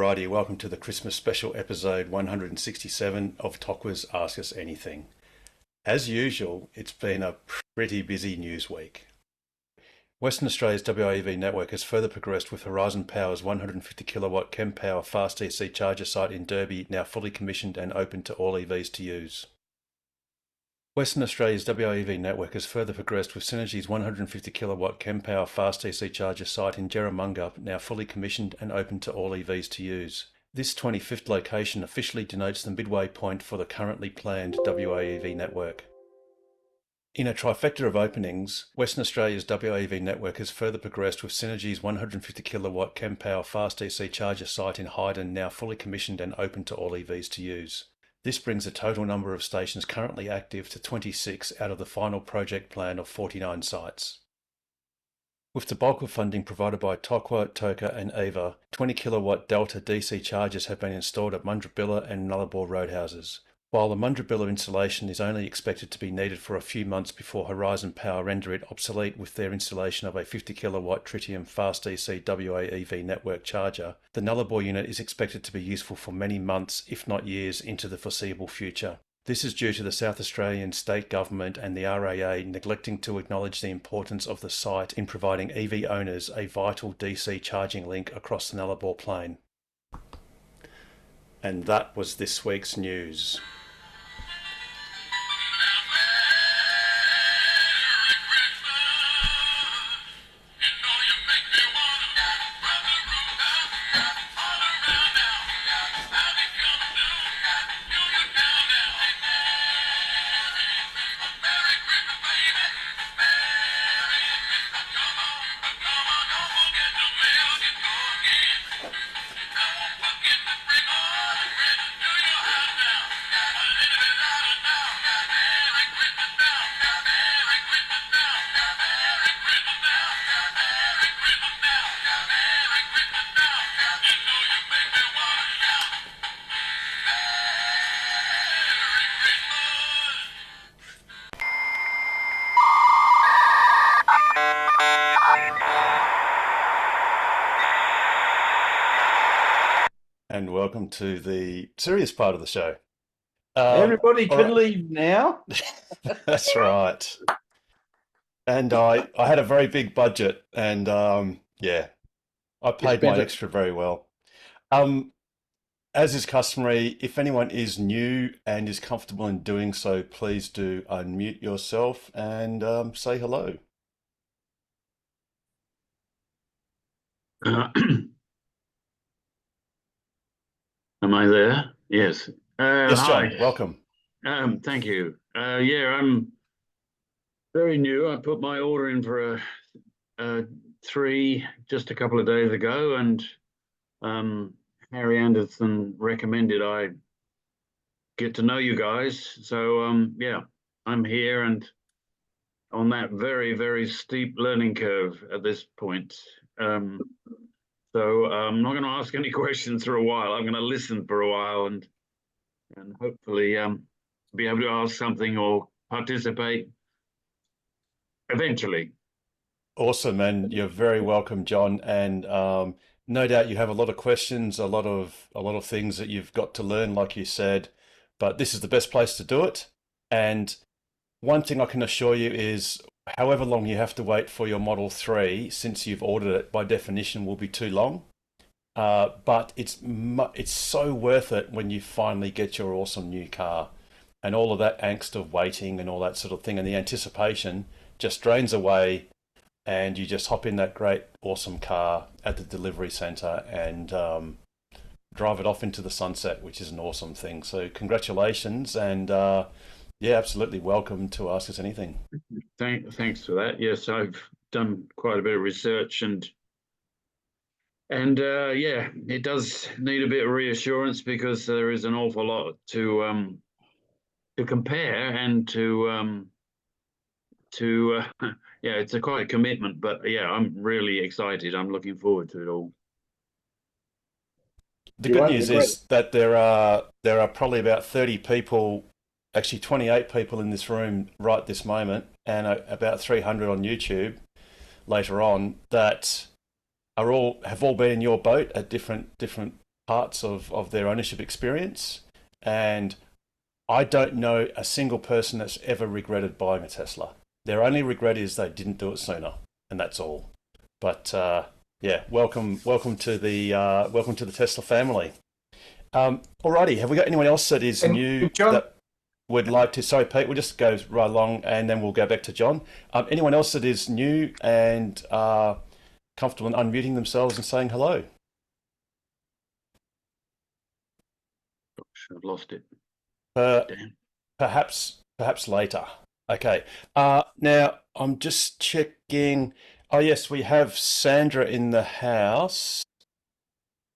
Alrighty, welcome to the Christmas special episode 167 of Tokwa's Ask Us Anything. As usual, it's been a pretty busy news week. Western Australia's WIEV network has further progressed with Horizon Power's 150 kilowatt Kempower fast DC charger site in Derby now fully commissioned and open to all EVs to use. Western Australia's WIEV network has further progressed with Synergy's 150 kilowatt Kempower fast DC charger site in Jerramunga now fully commissioned and open to all EVs to use. This 25th location officially denotes the midway point for the currently planned WIEV network. In a trifecta of openings, Western Australia's WIEV network has further progressed with Synergy's 150 kilowatt Kempower fast DC charger site in Hyden now fully commissioned and open to all EVs to use. This brings the total number of stations currently active to 26 out of the final project plan of 49 sites. With the bulk of funding provided by Tokwa, Toka and EVA, 20 kilowatt Delta DC chargers have been installed at Mundrabilla and Nullarbor roadhouses. While the Mundrabilla installation is only expected to be needed for a few months before Horizon Power render it obsolete with their installation of a 50 kilowatt Tritium fast DC WAEV network charger, the Nullarbor unit is expected to be useful for many months, if not years, into the foreseeable future. This is due to the South Australian state government and the RAA neglecting to acknowledge the importance of the site in providing EV owners a vital DC charging link across the Nullarbor plain. And that was this week's news. And welcome to the serious part of the show. Everybody can right. leave now. That's right. And I had a very big budget, and I paid my extra very well. As is customary, if anyone is new and is comfortable in doing so, please do unmute yourself and say hello. Am I there? Yes. Yes, John. Hi. Welcome. Thank you. I'm very new. I put my order in for a 3 just a couple of days ago, and Harry Anderson recommended I get to know you guys. So I'm here and on that very, very steep learning curve at this point. So I'm not going to ask any questions for a while. I'm going to listen for a while and hopefully be able to ask something or participate eventually. Awesome, and you're very welcome, John. And no doubt you have a lot of questions, a lot of things that you've got to learn, like you said. But this is the best place to do it. And one thing I can assure you is, however long you have to wait for your Model 3, since you've ordered it, by definition will be too long. But it's so worth it when you finally get your awesome new car. And all of that angst of waiting and all that sort of thing and the anticipation just drains away, and you just hop in that great, awesome car at the delivery centre and drive it off into the sunset, which is an awesome thing. So congratulations, and absolutely welcome to Ask Us Anything. Thanks for that. Yes, I've done quite a bit of research and it does need a bit of reassurance because there is an awful lot to compare and it's quite a commitment. But I'm really excited. I'm looking forward to it all. The good news is that there are probably about 30 people, actually 28 people in this room right this moment, and about 300 on YouTube later on, that have all been in your boat at different parts of their ownership experience, and I don't know a single person that's ever regretted buying a Tesla. Their only regret is they didn't do it sooner, and that's all. But yeah, welcome to the Tesla family. Alrighty, have we got anyone else that is new John? that would like to? Sorry, Pete, we'll just go right along, and then we'll go back to John. Anyone else that is new and comfortable in unmuting themselves and saying hello? I've lost it. Damn. Perhaps later. Okay. Now I'm just checking. Oh yes, we have Sandra in the house.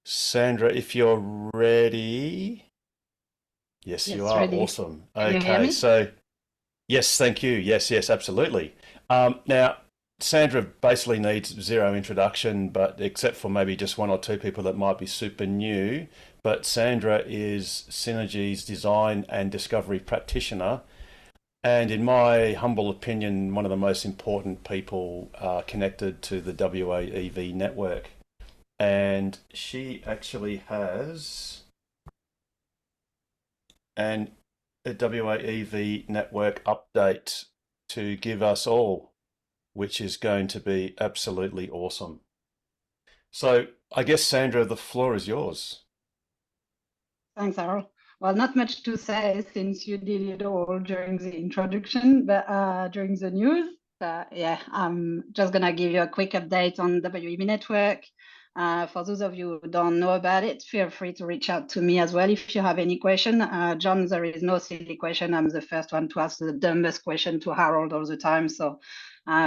Sandra, if you're ready. Yes, you are. Ready. Awesome. Can you hear Okay, me? so yes, thank you. Yes, absolutely. Now, Sandra basically needs zero introduction, but except for maybe just one or two people that might be super new. But Sandra is Synergy's design and discovery practitioner, and in my humble opinion, one of the most important people connected to the WAEV network. And she actually has a WAEV network update to give us all, which is going to be absolutely awesome. So I guess, Sandra, the floor is yours. Thanks, Harold. Well, not much to say since you did it all during the introduction, but during the news, yeah, I'm just gonna give you a quick update on WEB Network. For those of you who don't know about it, feel free to reach out to me as well if you have any question. John, there is no silly question. I'm the first one to ask the dumbest question to Harold all the time. So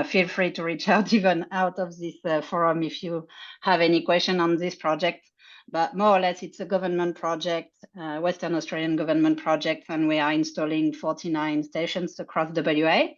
feel free to reach out even out of this forum if you have any question on this project. But more or less, it's a government project, Western Australian government project, and we are installing 49 stations across WA.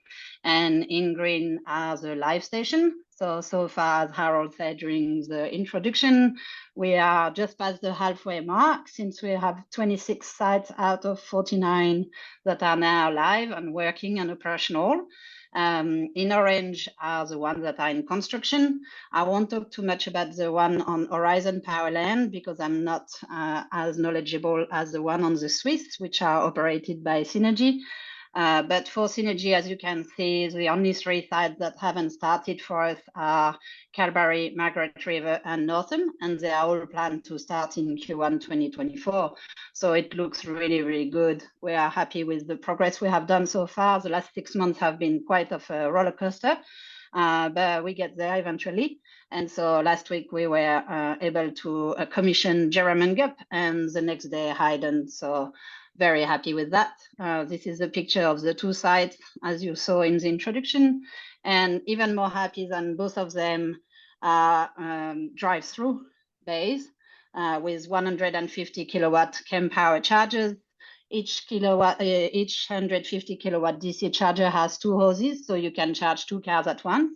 And in green are the live station. So far, as Harold said during the introduction, we are just past the halfway mark since we have 26 sites out of 49 that are now live and working and operational. In orange are the ones that are in construction. I won't talk too much about the one on Horizon Powerland because I'm not as knowledgeable as the one on the Swiss, which are operated by Synergy. But for Synergy, as you can see, the only three sites that haven't started for us are Kalbarri, Margaret River, and Northam, and they are all planned to start in Q1 2024. So it looks really, really good. We are happy with the progress we have done so far. The last 6 months have been quite of a roller coaster, but we get there eventually. And so last week we were able to commission Jerramangup, and the next day Hayden. So very happy with that. This is a picture of the two sites, as you saw in the introduction, and even more happy than both of them are drive-through bays with 150 kilowatt Kempower chargers. Each 150 kilowatt DC charger has two hoses, so you can charge two cars at once.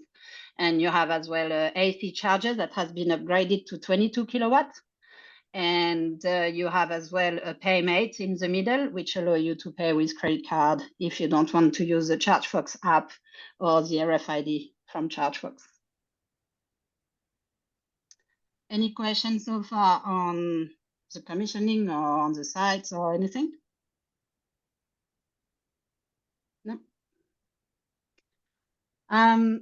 And you have as well a AC charger that has been upgraded to 22 kilowatts. And you have as well a PayMate in the middle, which allow you to pay with credit card if you don't want to use the ChargeFox app or the RFID from ChargeFox. Any questions so far on the commissioning or on the sites or anything? No.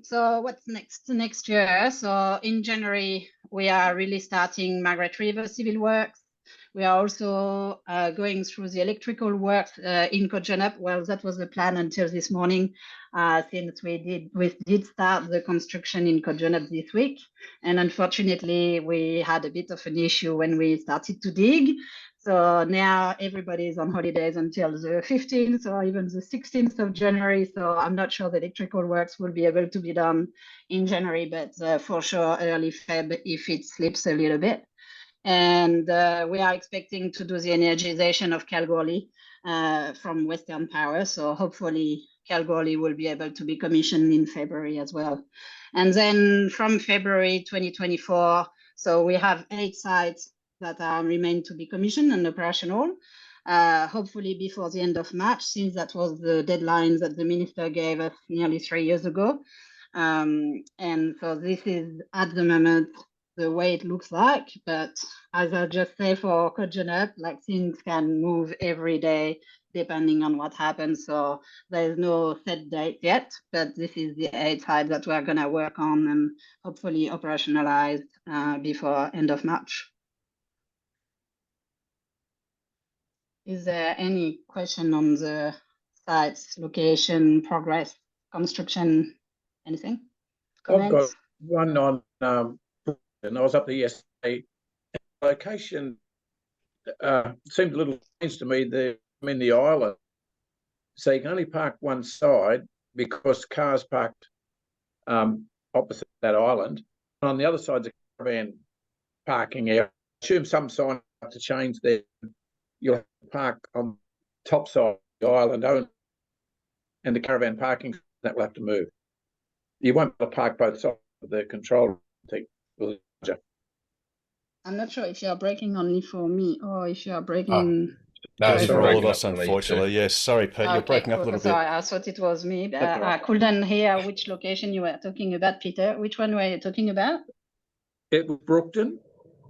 So what's next year? So in January, we are really starting Margaret River civil works. We are also going through the electrical works in Kojonup. Well, that was the plan until this morning, since we did start the construction in Kojonup this week. And unfortunately, we had a bit of an issue when we started to dig. So now everybody is on holidays until the 15th or even the 16th of January. So I'm not sure the electrical works will be able to be done in January, but for sure early Feb if it slips a little bit. And we are expecting to do the energization of Kalgoorlie from Western Power. So hopefully Kalgoorlie will be able to be commissioned in February as well. And then from February 2024, so we have 8 sites that remain to be commissioned and operational, hopefully before the end of March, since that was the deadline that the minister gave us nearly 3 years ago. And so this is at the moment the way it looks like. But as I just say for CodeGenUp, like things can move every day depending on what happens. So there's no set date yet, but this is the 8 site that we're gonna work on and hopefully operationalize before end of March. Is there any question on the sites, location, progress, construction, anything? I've got Comments? one on, and I was up there yesterday. Location seemed a little strange to me. I'm in the island, so you can only park one side because cars parked opposite that island. And on the other side's a caravan parking area. I assume some sign have to change there. You'll have to park on top side of the island only, and the caravan parking that will have to move. You won't be able to park both sides of the control thing. I'm not sure if you are breaking only for me or if you are breaking. No, it's for all all right. of us, unfortunately. Yes, sorry, Pete, you're breaking up a little bit. Sorry, I thought it was me, but That's all I right. couldn't hear which location you were talking about, Peter. Which one were you talking about? It was Brookton.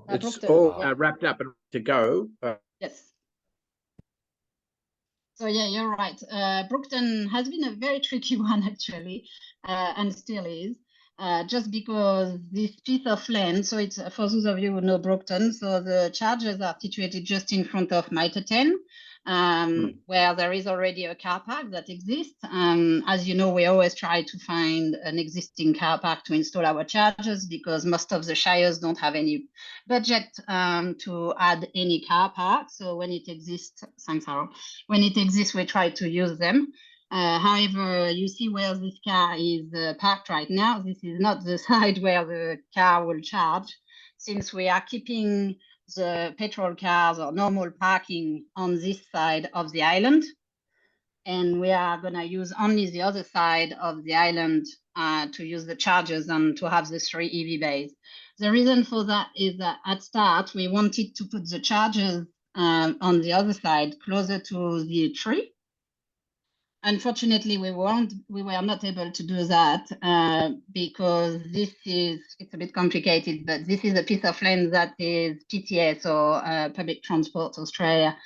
It's Brookton, all yeah. wrapped up and to go. Yes. So yeah, you're right. Brookton has been a very tricky one actually, and still is. Just because this piece of land, so it's for those of you who know Brookton, so the chargers are situated just in front of Mitre 10, where there is already a car park that exists. As you know, we always try to find an existing car park to install our chargers because most of the shires don't have any budget to add any car park. So when it exists, thanks, Harold. When it exists, we try to use them. However, you see where this car is parked right now. This is not the side where the car will charge. Since we are keeping the petrol cars or normal parking on this side of the island, and we are going to use only the other side of the island to use the chargers and to have the 3 EV bays. The reason for that is that at start, we wanted to put the chargers on the other side closer to the tree. Unfortunately, we were not able to do that because it's a bit complicated, but this is a piece of land that is PTS or Public Transport Australia.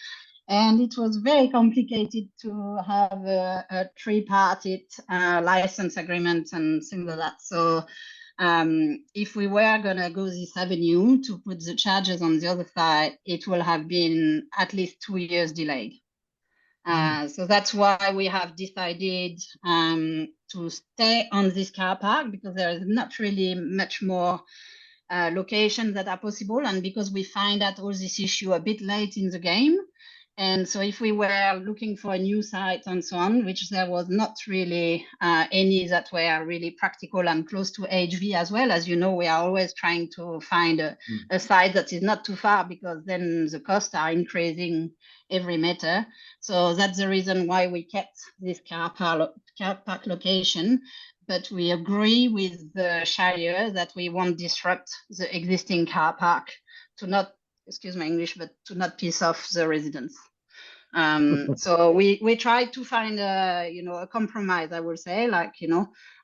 And it was very complicated to have a tripartite license agreement and things like that. So if we were going to go this avenue to put the chargers on the other side, it will have been at least 2 years delayed. So that's why we have decided to stay on this car park because there is not really much more locations that are possible, and because we find out all this issue a bit late in the game. And so if we were looking for a new site and so on, which there was not really any that were really practical and close to HV as well. As you know, we are always trying to find a site that is not too far because then the costs are increasing every meter. So that's the reason why we kept this car park location. But we agree with the Shire that we won't disrupt the existing car park to not, excuse my English, but to not piss off the residents. So we tried to find a compromise, I will say, like,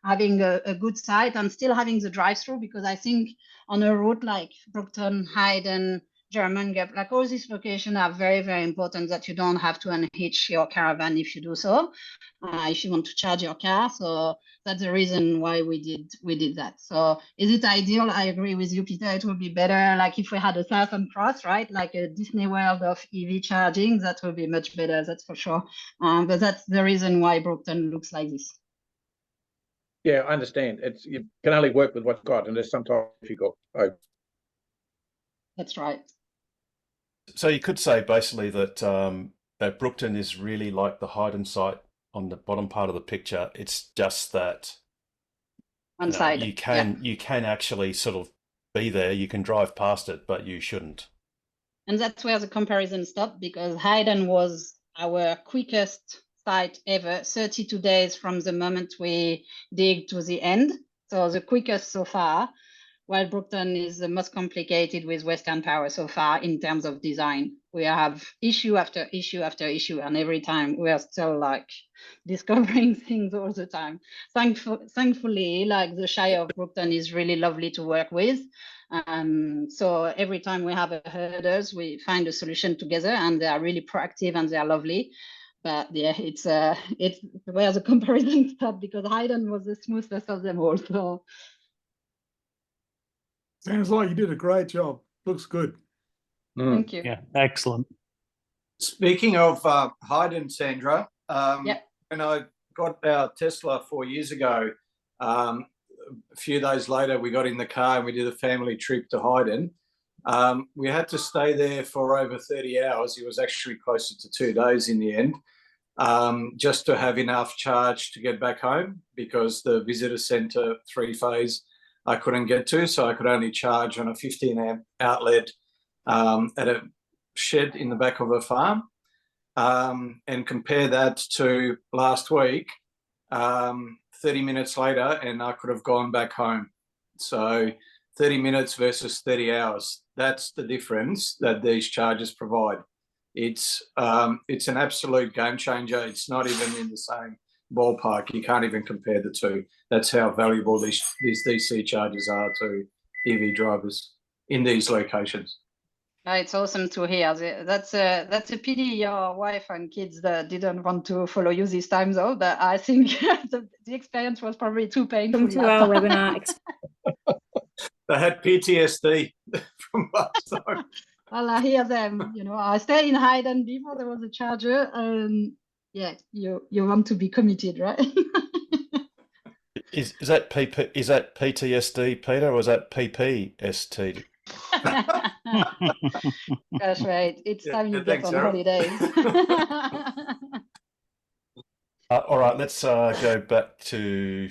having a good site and still having the drive-through, because I think on a route like Brookton, Hayden, German Gap, like all these locations are very, very important that you don't have to unhitch your caravan if you do so, if you want to charge your car. So that's the reason why we did that. So is it ideal? I agree with you, Peter. It would be better like if we had a Southern Cross, right? Like a Disney World of EV charging, that would be much better, that's for sure. But that's the reason why Brookton looks like this. Yeah, I understand. You can only work with what you've got, and it's sometimes difficult. That's right. So you could say basically that that Brookton is really like the Hayden site on the bottom part of the picture. It's just that One side. you can actually sort of be there. You can drive past it, but you shouldn't. And that's where the comparison stopped, because Hayden was our quickest site ever, 32 days from the moment we dig to the end. So the quickest so far. while Brookton is the most complicated with Western Power so far in terms of design. We have issue after issue after issue, and every time we are still like discovering things all the time. Thankfully, like the Shire of Brookton is really lovely to work with. So every time we have hurdles, we find a solution together, and they are really proactive and they are lovely. But yeah, it's where the comparison stopped, because Hayden was the smoothest of them all. So Sounds like you did a great job. Looks good. thank you. Yeah, excellent. Speaking of Hayden, Sandra, Yep. when I got our Tesla 4 years ago, a few days later, we got in the car and we did a family trip to Hayden. We had to stay there for over 30 hours. It was actually closer to 2 days in the end, just to have enough charge to get back home, because the visitor centre 3-phase I couldn't get to, so I could only charge on a 15 amp outlet at a shed in the back of a farm. And compare that to last week, 30 minutes later, and I could have gone back home. So 30 minutes versus 30 hours. That's the difference that these chargers provide. It's an absolute game changer. It's not even in the same ballpark. You can't even compare the two. That's how valuable these DC chargers are to EV drivers in these locations. It's awesome to hear. That's a pity your wife and kids didn't want to follow you this time, though. But I think the experience was probably too painful. Welcome to our webinar. They had PTSD from last time. Well, I hear them. You know, I stayed in Hayden before there was a charger. Yeah, you want to be committed, right? Is that PTSD, Peter, or is that PPST? That's right. It's time you get thanks, on Sarah. holidays. All right, let's go back to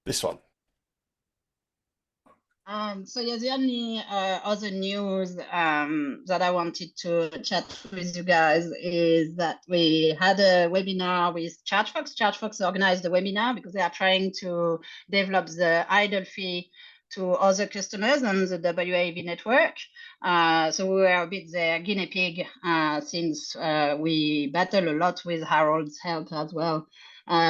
this one. So yeah, the only other news that I wanted to chat with you guys is that we had a webinar with ChargeFox. ChargeFox organized a webinar because they are trying to develop the idle fee to other customers on the WAV network. So we were a bit their guinea pig since we battle a lot with Harold's help as well.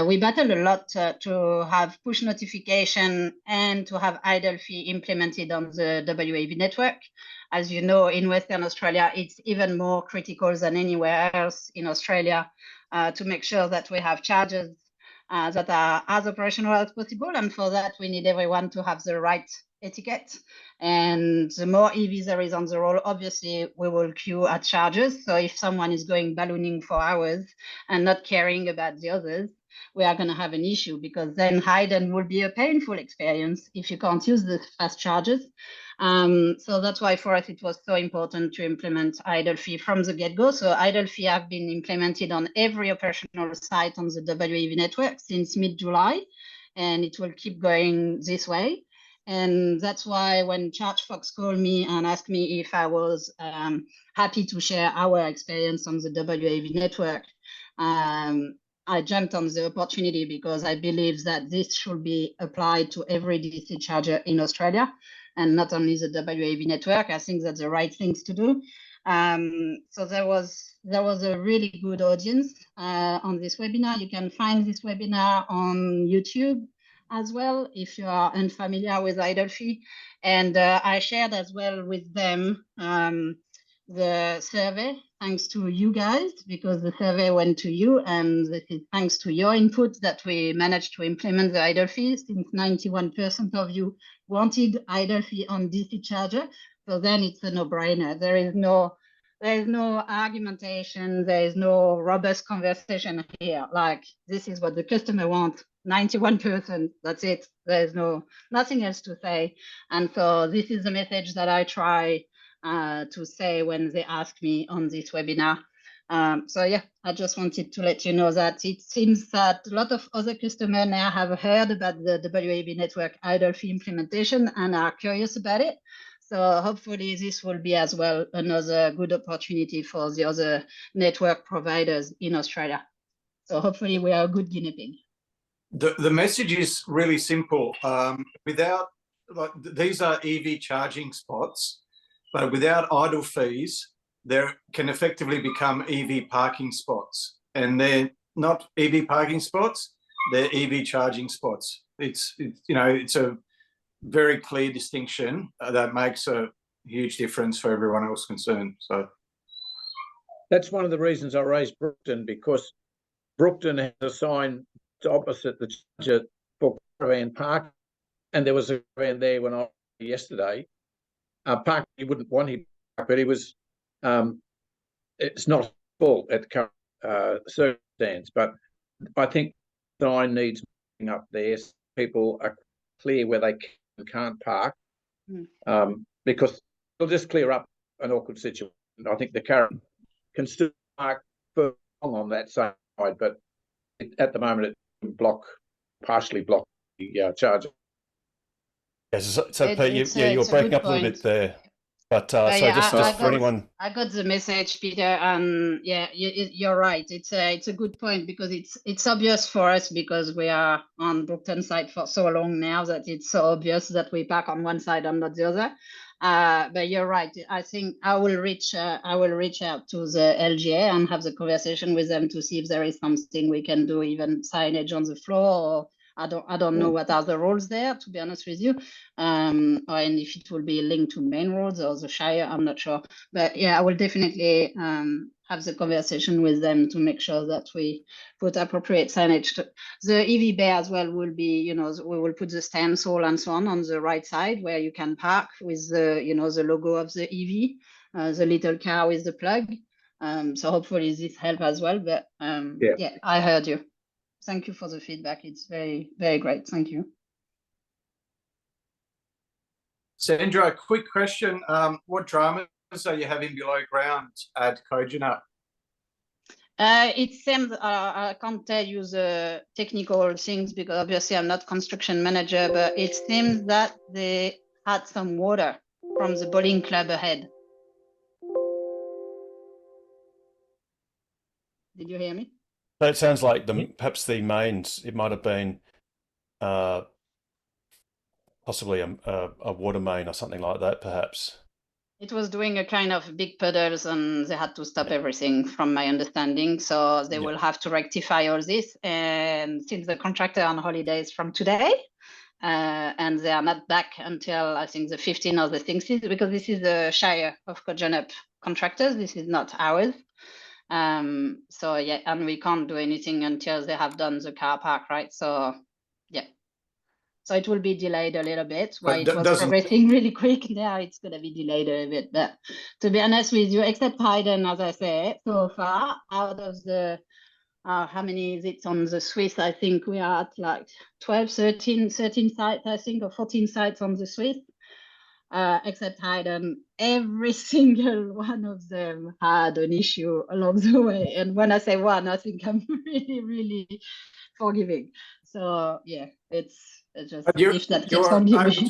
We battled a lot to have push notification and to have idle fee implemented on the WAV network. As you know, in Western Australia, it's even more critical than anywhere else in Australia to make sure that we have chargers that are as operational as possible. And for that, we need everyone to have the right etiquette. And the more EVs there is on the road, obviously, we will queue at chargers. So if someone is going ballooning for hours and not caring about the others, we are going to have an issue, because then Hayden will be a painful experience if you can't use the fast chargers. So that's why for us it was so important to implement idle fee from the get-go. So idle fee have been implemented on every operational site on the WAV network since mid-July, and it will keep going this way. And that's why when ChargeFox called me and asked me if I was happy to share our experience on the WAV network, I jumped on the opportunity, because I believe that this should be applied to every DC charger in Australia and not only the WAV network. I think that's the right things to do. So there was a really good audience on this webinar. You can find this webinar on YouTube as well if you are unfamiliar with idle fee. And I shared as well with them the survey, thanks to you guys, because the survey went to you, and this is thanks to your input that we managed to implement the idle fee, since 91% of you wanted idle fee on DC charger. So then it's a no-brainer. There is no argumentation, there is no robust conversation here. Like, this is what the customer wants, 91%, that's it. There's nothing else to say. And so this is the message that I try to say when they ask me on this webinar. So yeah, I just wanted to let you know that it seems that a lot of other customers now have heard about the WAV network idle fee implementation and are curious about it. So hopefully this will be as well another good opportunity for the other network providers in Australia. So hopefully we are a good guinea pig. The message is really simple. Without these are EV charging spots, but without idle fees, they can effectively become EV parking spots, and they're not EV parking spots; they're EV charging spots. It's a very clear distinction that makes a huge difference for everyone else concerned. So That's one of the reasons I raised Brookton, because Brookton has a sign opposite the church for caravan park, and there was a caravan there when I was there yesterday. Park he wouldn't want him, but he was. It's not full at current circumstance, but I think the sign needs up there. So people are clear where they can and can't park, because it'll just clear up an awkward situation. I think the caravan can still park for long on that side, but at the moment it partially block the charger. Yes, so Pete, you're breaking up a little bit there. But so yeah, just for anyone, I got the message, Peter, and yeah, you're right. It's a good point, because it's obvious for us, because we are on Brookton side for so long now that it's so obvious that we park on one side and not the other. But you're right. I think I will reach out to the LGA and have the conversation with them to see if there is something we can do, even signage on the floor, or I don't know what are the rules there, to be honest with you, and if it will be linked to main roads or the Shire, I'm not sure. But yeah, I will definitely have the conversation with them to make sure that we put appropriate signage. The EV bay as well will be, we will put the stencil and so on the right side where you can park with the, the logo of the EV, the little car with the plug. So hopefully this help as well. But yeah, I heard you. Thank you for the feedback. It's very, very great. Thank you. Sandra, a quick question. What dramas are you having below ground at Kojonup? It seems, I can't tell you the technical things because obviously I'm not construction manager, but it seems that they had some water from the bowling club ahead. Did you hear me? so it sounds like perhaps the mains, it might have been possibly a water main or something like that, perhaps. It was doing a kind of big puddles and they had to stop everything from my understanding. So they will have to rectify all this. And since the contractor on holidays from today, and they are not back until I think the 15th or the 16th, because this is the Shire of Kojonup contractors. This is not ours. So yeah, and we can't do anything until they have done the car park, right? So yeah. So it will be delayed a little bit. While it was progressing really quick, now it's going to be delayed a bit. But to be honest with you, except Hayden, as I said, so far, out of the, how many is it on the Swiss? I think we are at like 12, 13 sites, I think, or 14 sites on the Swiss. Except Hayden, every single one of them had an issue along the way. And when I say one, I think I'm really, really forgiving. So yeah, it's just if that keeps on giving.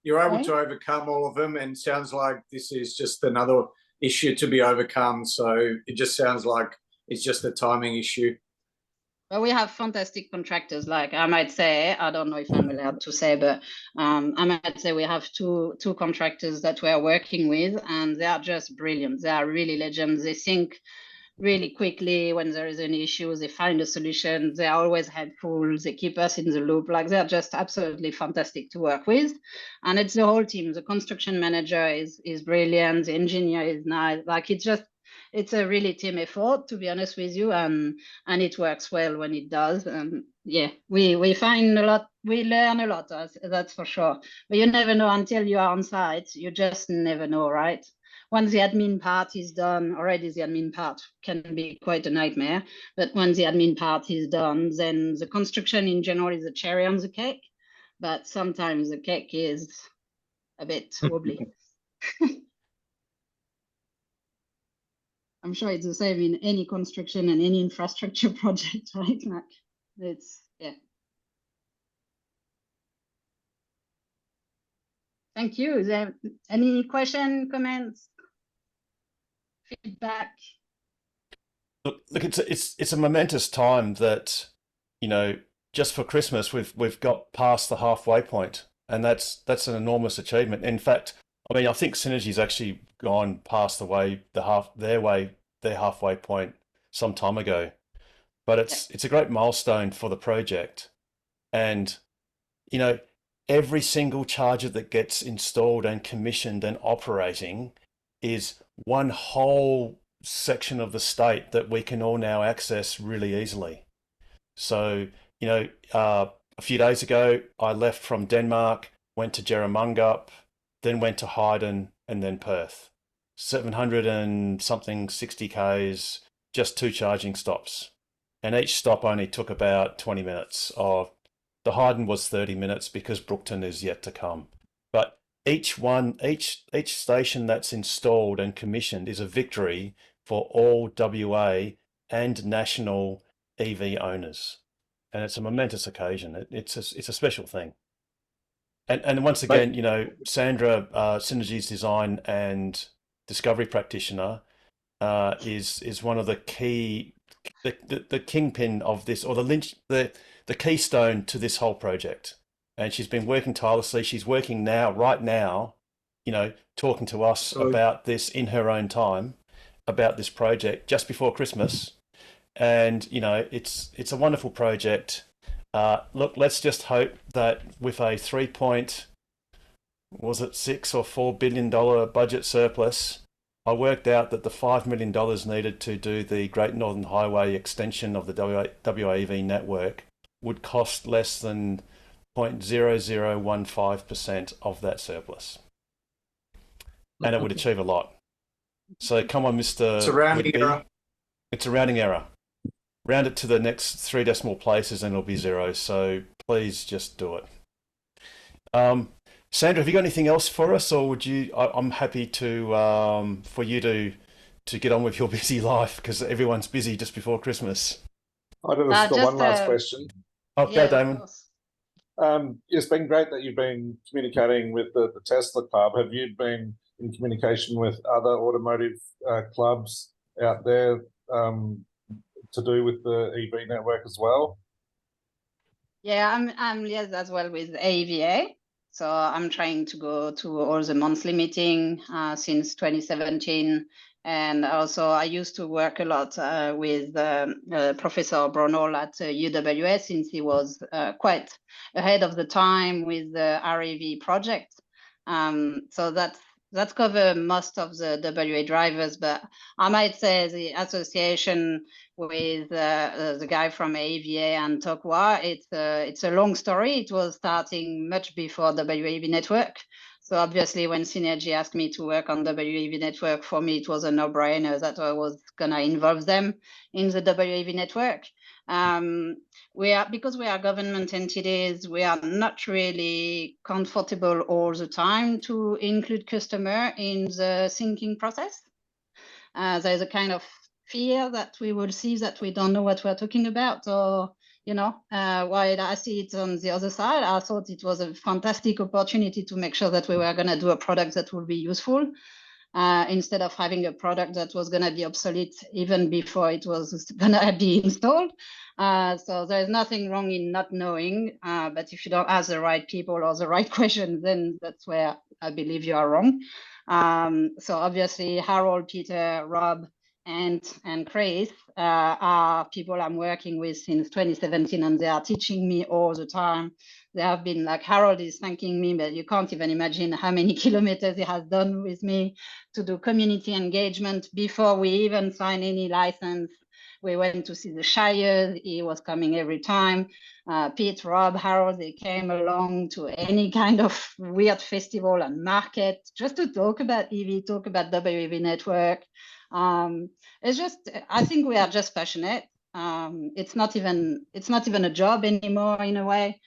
You're able to overcome all of them, and sounds like this is just another issue to be overcome. So it just sounds like it's just a timing issue. Well, we have fantastic contractors. Like I might say, I don't know if I'm allowed to say, but I might say we have two contractors that we are working with, and they are just brilliant. They are really legends. They think really quickly when there is an issue. They find a solution. They are always helpful. They keep us in the loop. Like they're just absolutely fantastic to work with. And it's the whole team. The construction manager is brilliant. The engineer is nice. Like it's a really team effort, to be honest with you, and it works well when it does. And yeah, we find a lot, we learn a lot, that's for sure. But you never know until you are on site. You just never know, right? Once the admin part is done, already the admin part can be quite a nightmare. But when the admin part is done, then the construction in general is a cherry on the cake. But sometimes the cake is a bit wobbly. I'm sure it's the same in any construction and any infrastructure project, right? Like it's, yeah. Thank you. Is there any question, comments, feedback? Look, it's a momentous time that, just for Christmas we've got past the halfway point and that's an enormous achievement. In fact, I mean, I think Synergy's actually gone past their halfway point some time ago, but it's a great milestone for the project. And you know, every single charger that gets installed and commissioned and operating is one whole section of the state that we can all now access really easily. So, you know, a few days ago, I left from Denmark, went to Jerramungup, then went to Hyden, and then Perth. 700 and something 60 Ks, just 2 charging stops. And each stop only took about 20 minutes. The Hyden was 30 minutes because Brookton is yet to come. But each station that's installed and commissioned is a victory for all WA and national EV owners. And it's a momentous occasion. It's a special thing. And once again, you know, Sandra, Synergy's design and discovery practitioner, is one of the key, the kingpin of this, or the keystone to this whole project. And she's been working tirelessly. She's working right now, you know, talking to us about this in her own time, about this project just before Christmas. And, you know, it's a wonderful project. Look, let's just hope that with a $6 or $4 billion budget surplus, I worked out that the $5 million needed to do the Great Northern Highway extension of the WAEV network would cost less than 0.0015% of that surplus. And it would achieve a lot. So come on, Mr. It's a rounding error. It's a rounding error. Round it to the next 3 decimal places and it'll be 0. So please just do it. Sandra, have you got anything else for us, or would you? I'm happy to for you to get on with your busy life, because everyone's busy just before Christmas. I've just got one last question. Oh, Yeah, go, Damon. It's been great that you've been communicating with the Tesla Club. Have you been in communication with other automotive clubs out there to do with the EV network as well? Yeah, I'm liaised as well with AVA. So I'm trying to go to all the monthly meeting since 2017. And also I used to work a lot with Professor Brunel at UWS, since he was quite ahead of the time with the REV project. So that's cover most of the WA drivers, but I might say the association with the guy from AVA and Tokwa, it's a long story. It was starting much before WAV network. So obviously when Synergy asked me to work on WAV network, for me it was a no-brainer that I was gonna involve them in the WAV network. Because we are government entities, we are not really comfortable all the time to include customer in the thinking process. There's a kind of fear that we will see that we don't know what we're talking about, or while I see it on the other side, I thought it was a fantastic opportunity to make sure that we were going to do a product that will be useful, instead of having a product that was going to be obsolete even before it was going to be installed. So there's nothing wrong in not knowing, but if you don't ask the right people or the right questions, then that's where I believe you are wrong. So obviously Harold, Peter, Rob, and Chris are people I'm working with since 2017, and they are teaching me all the time. They have been like, Harold is thanking me, but you can't even imagine how many kilometers he has done with me to do community engagement before we even sign any license. We went to see the Shires. He was coming every time. Pete, Rob, Harold, they came along to any kind of weird festival and market just to talk about EV, talk about WAV network. It's just, I think we are just passionate. It's not even a job anymore in a way.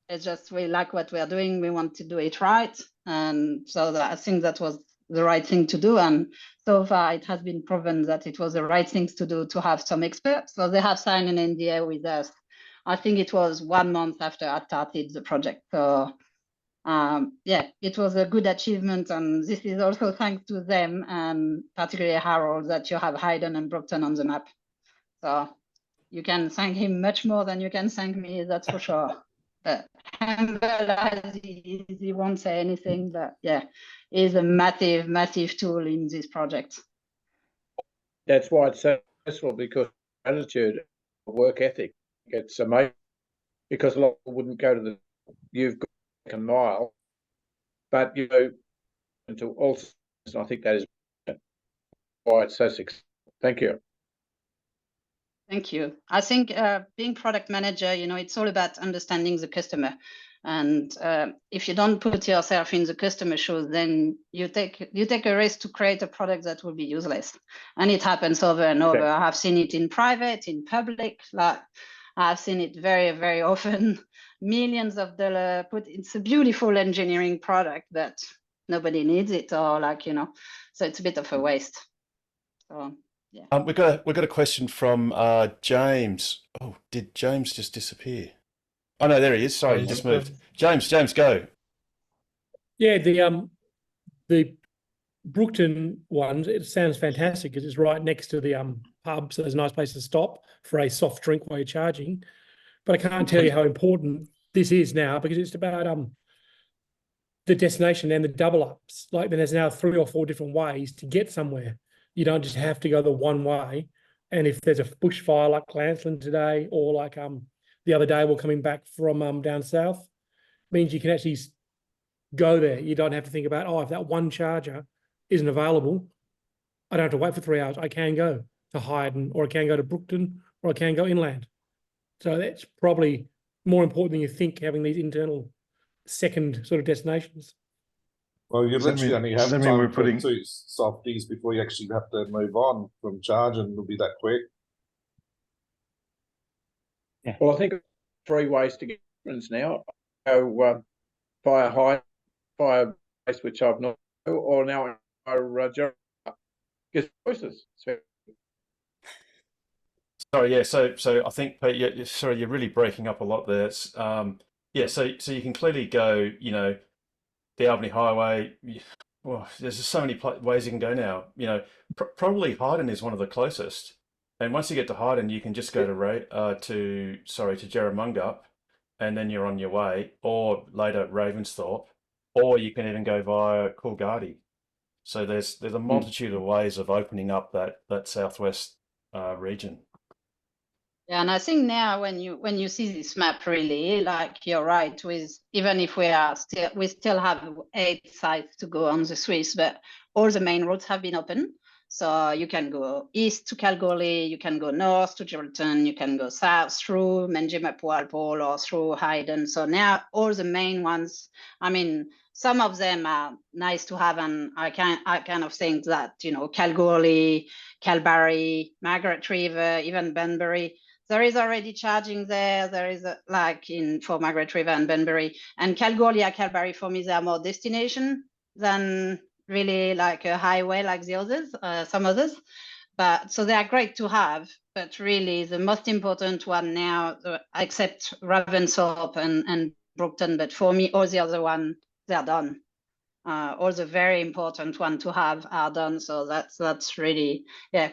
It's just, we like what we are doing. We want to do it right. And so I think that was the right thing to do. And so far it has been proven that it was the right thing to do, to have some experts. So they have signed an NDA with us. I think it was 1 month after I started the project. So yeah, it was a good achievement. And this is also thanks to them, and particularly Harold, that you have Hyden and Brookton on the map. So you can thank him much more than you can thank me, that's for sure. humble as he won't say anything, but yeah, is a massive tool in this project. That's why it's so successful, because attitude, work ethic. It's amazing, because a lot of people wouldn't go to the you've got a mile, but you know, into all. I think that is why it's so successful. Thank you. Thank you. I think being product manager, you know, it's all about understanding the customer. And if you don't put yourself in the customer shoes, then you take a risk to create a product that will be useless. And it happens over and over. Okay. I have seen it in private, in public. Like I've seen it very often. Millions of dollars put. It's a beautiful engineering product that nobody needs it, or like, you know, so it's a bit of a waste. So. Yeah. We've got a question from James. Oh, did James just disappear? Oh no, there he is. Sorry, he just moved. James, go. Yeah, the Brookton one, it sounds fantastic because it's right next to the pub, so there's a nice place to stop for a soft drink while you're charging. But I can't tell you how important this is now, because it's about the destination and the double ups. Like, there's now 3 or 4 different ways to get somewhere. You don't just have to go the one way. And if there's a bushfire like Lancelin today, or like the other day we're coming back from down south, means you can actually go there. You don't have to think about, oh, if that one charger isn't available, I don't have to wait for 3 hours. I can go to Hyden, or I can go to Brookton, or I can go inland. So that's probably more important than you think, having these internal second sort of destinations. Well, you Does that literally mean- only does have that mean time we're for putting- 2 softies before you actually have to move on from charge, and it'll be that quick. Well, I think 3 ways to get friends now. Go fire high, fire base, which I've not, or now get choices. So, Sorry, yeah. So I think, Pete, sorry, you're really breaking up a lot there. It's, yeah. So you can clearly go, you know, the Albany Highway. Well, there's just so many ways you can go now. You know, probably Hyden is one of the closest. And once you get to Hyden, you can just go to Jerramungup, and then you're on your way, or later Ravensthorpe, or you can even go via Coolgardie. So there's a multitude of ways of opening up that southwest region. Yeah, and I think now when you see this map, really, like, you're right, with even if we still have 8 sites to go on the Swiss, but all the main roads have been open. So you can go east to Kalgoorlie, you can go north to Geraldton, you can go south through Manjimup Walpole or through Hyden. So now all the main ones, I mean, some of them are nice to have, and I kind of think that, you know, Kalgoorlie, Kalbarri, Margaret River, even Bunbury, there is already charging there. There is for Margaret River and Bunbury, and Kalgoorlie or Kalbarri, for me, they are more destination than really like a highway like the others, some others. But so they are great to have, but really the most important one now, except Ravensthorpe and Brookton, but for me, all the other ones, they're done. All the very important one to have are done. So that's really, yeah.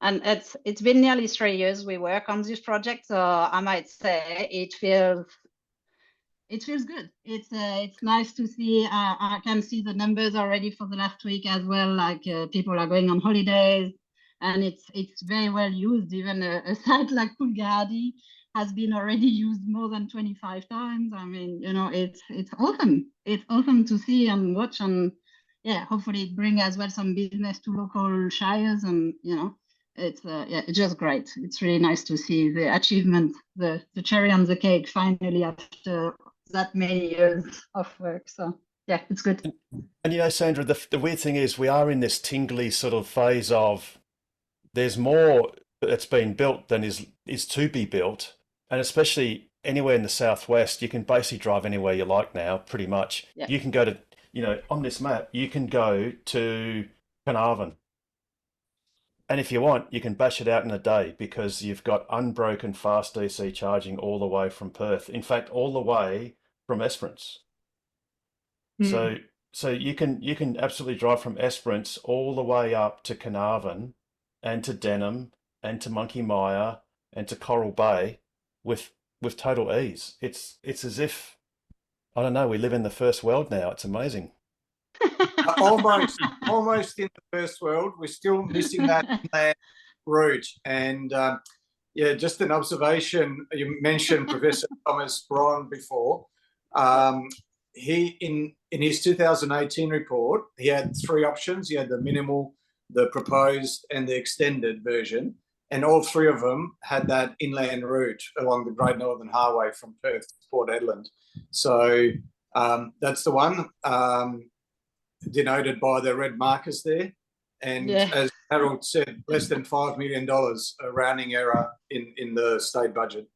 And it's been nearly 3 years we work on this project, so I might say it feels good. It's nice to see. I can see the numbers already for the last week as well. Like people are going on holidays, and it's very well used. Even a site like Coolgardie has been already used more than 25 times. I mean, you know, it's awesome. It's awesome to see and watch, and yeah, hopefully it brings as well some business to local shires, and you know, it's it's just great. It's really nice to see the achievement, the cherry on the cake finally after that many years of work. So yeah, it's good. And you know, Sandra, the weird thing is we are in this tingly sort of phase of there's more that's been built than is to be built, and especially anywhere in the southwest, you can basically drive anywhere you like now, pretty much. Yeah. You can go to, you know, on this map, you can go to Carnarvon. And if you want, you can bash it out in a day, because you've got unbroken fast DC charging all the way from Perth. In fact, all the way from Esperance. So you can absolutely drive from Esperance all the way up to Carnarvon and to Denham and to Monkey Mia and to Coral Bay with with total ease. It's as if, I don't know, we live in the first world now. It's amazing. almost in the first world. We're still missing that inland route. And yeah, just an observation. You mentioned Professor Thomas Braun before. He in his 2018 report, he had 3 options. He had the minimal, the proposed, and the extended version. And all 3 of them had that inland route along the Great Northern Highway from Perth to Port Hedland. So that's the one, denoted by the red markers there. And as Harold said, less than $5 million, a rounding error in the state budget.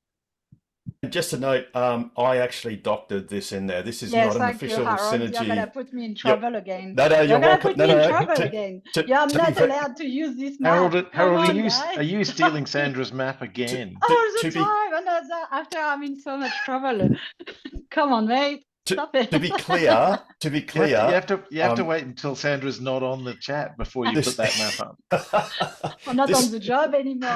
Just a note, I actually doctored this in there. This is not an official synergy. You're gonna put me in trouble again. No, you're welcome. Put me in trouble again. You're not allowed to use this map. Harold, are you stealing Sandra's map again? All the time, and after I'm in so much trouble. Come on, mate. Stop it. To be clear, you have to wait until Sandra's not on the chat before you put that map up. I'm not on the job anymore.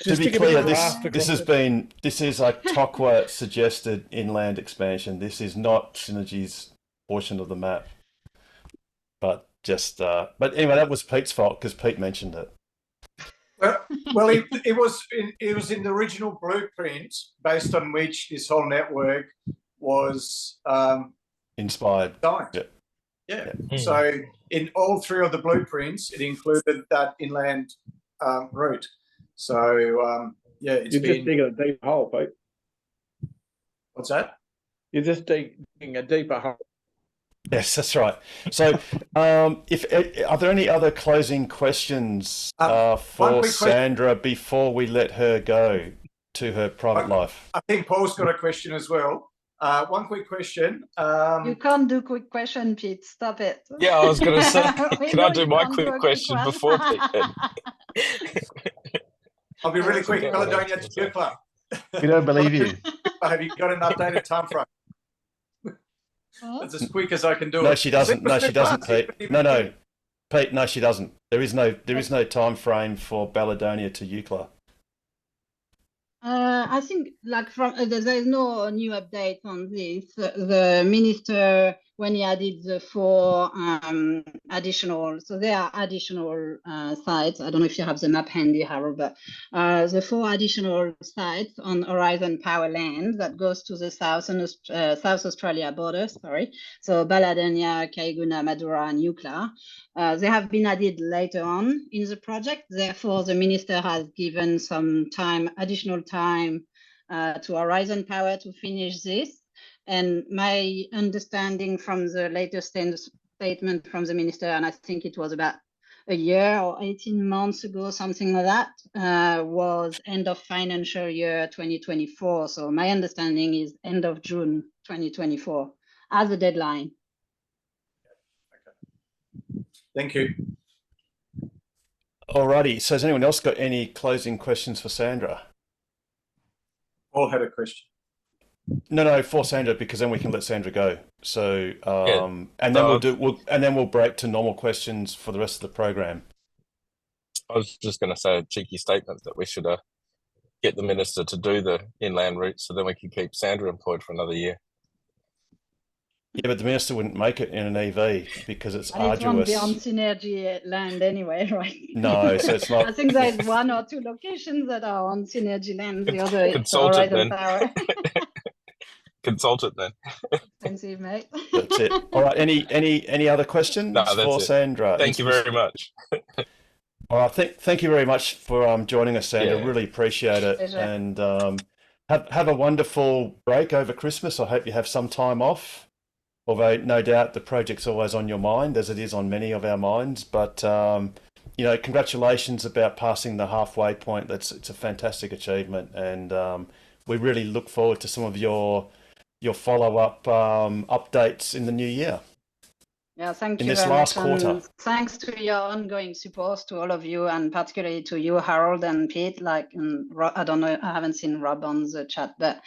To be clear, this is like TOCWA suggested inland expansion. This is not Synergy's portion of the map. But anyway, that was Pete's fault because Pete mentioned it. Well, it was in the original blueprint based on which this whole network was inspired. Yeah. So in all 3 of the blueprints, it included that inland route. So yeah, You're just digging a deep hole, Pete. What's that? You're just digging a deeper hole. Yes, that's right. So, are there any other closing questions for Sandra before we let her go to her private life? I think Paul's got a question as well. One quick question. You can't do quick question, Pete. Stop it. Yeah, I was going to say, can I do my quick question before Pete? I'll be really quick. Caledonia to Eucla. We don't believe you. Have you got an updated time frame? That's as quick as I can do it. No, she doesn't. No, she doesn't, Pete. No, Pete. No, she doesn't. There is no time frame for Baladonia to Eucla. I think there's no new update on this. The minister, when he added the 4 additional, so there are additional sites. I don't know if you have the map handy, Harold, but the 4 additional sites on Horizon Power land that goes to the South Australia border. Sorry, so Baladonia, Kaiguna, Madura, and Eucla. They have been added later on in the project. Therefore, the minister has given some additional time to Horizon Power to finish this. And my understanding from the latest statement from the minister, and I think it was about a year or 18 months ago, something like that, was end of financial year 2024. So my understanding is end of June 2024 as a deadline. Thank you. Alrighty. So has anyone else got any closing questions for Sandra? Paul had a question. No, for Sandra, because then we can let Sandra go. So, and then we'll break to normal questions for the rest of the program. I was just going to say a cheeky statement that we should get the minister to do the inland route, so then we can keep Sandra employed for another year. Yeah, but the minister wouldn't make it in an EV because it's arduous. It won't be on Synergy land anyway, right? No, so it's not. I think there's 1 or 2 locations that are on Synergy land. The other is Consult it Horizon then. Power. Consult it then. Expensive, mate. That's it. All right. Any other questions for Sandra? Thank you very much. All right. Thank you very much for joining us, Sandra. Yeah. Really appreciate it. Pleasure. And have a wonderful break over Christmas. I hope you have some time off. Although no doubt the project's always on your mind, as it is on many of our minds. But congratulations about passing the halfway point. It's a fantastic achievement, and we really look forward to some of your follow-up updates in the new year. Yeah, thank you in this very last much. quarter. And thanks to your ongoing support to all of you, and particularly to you, Harold and Pete. I don't know, I haven't seen Rob on the chat, but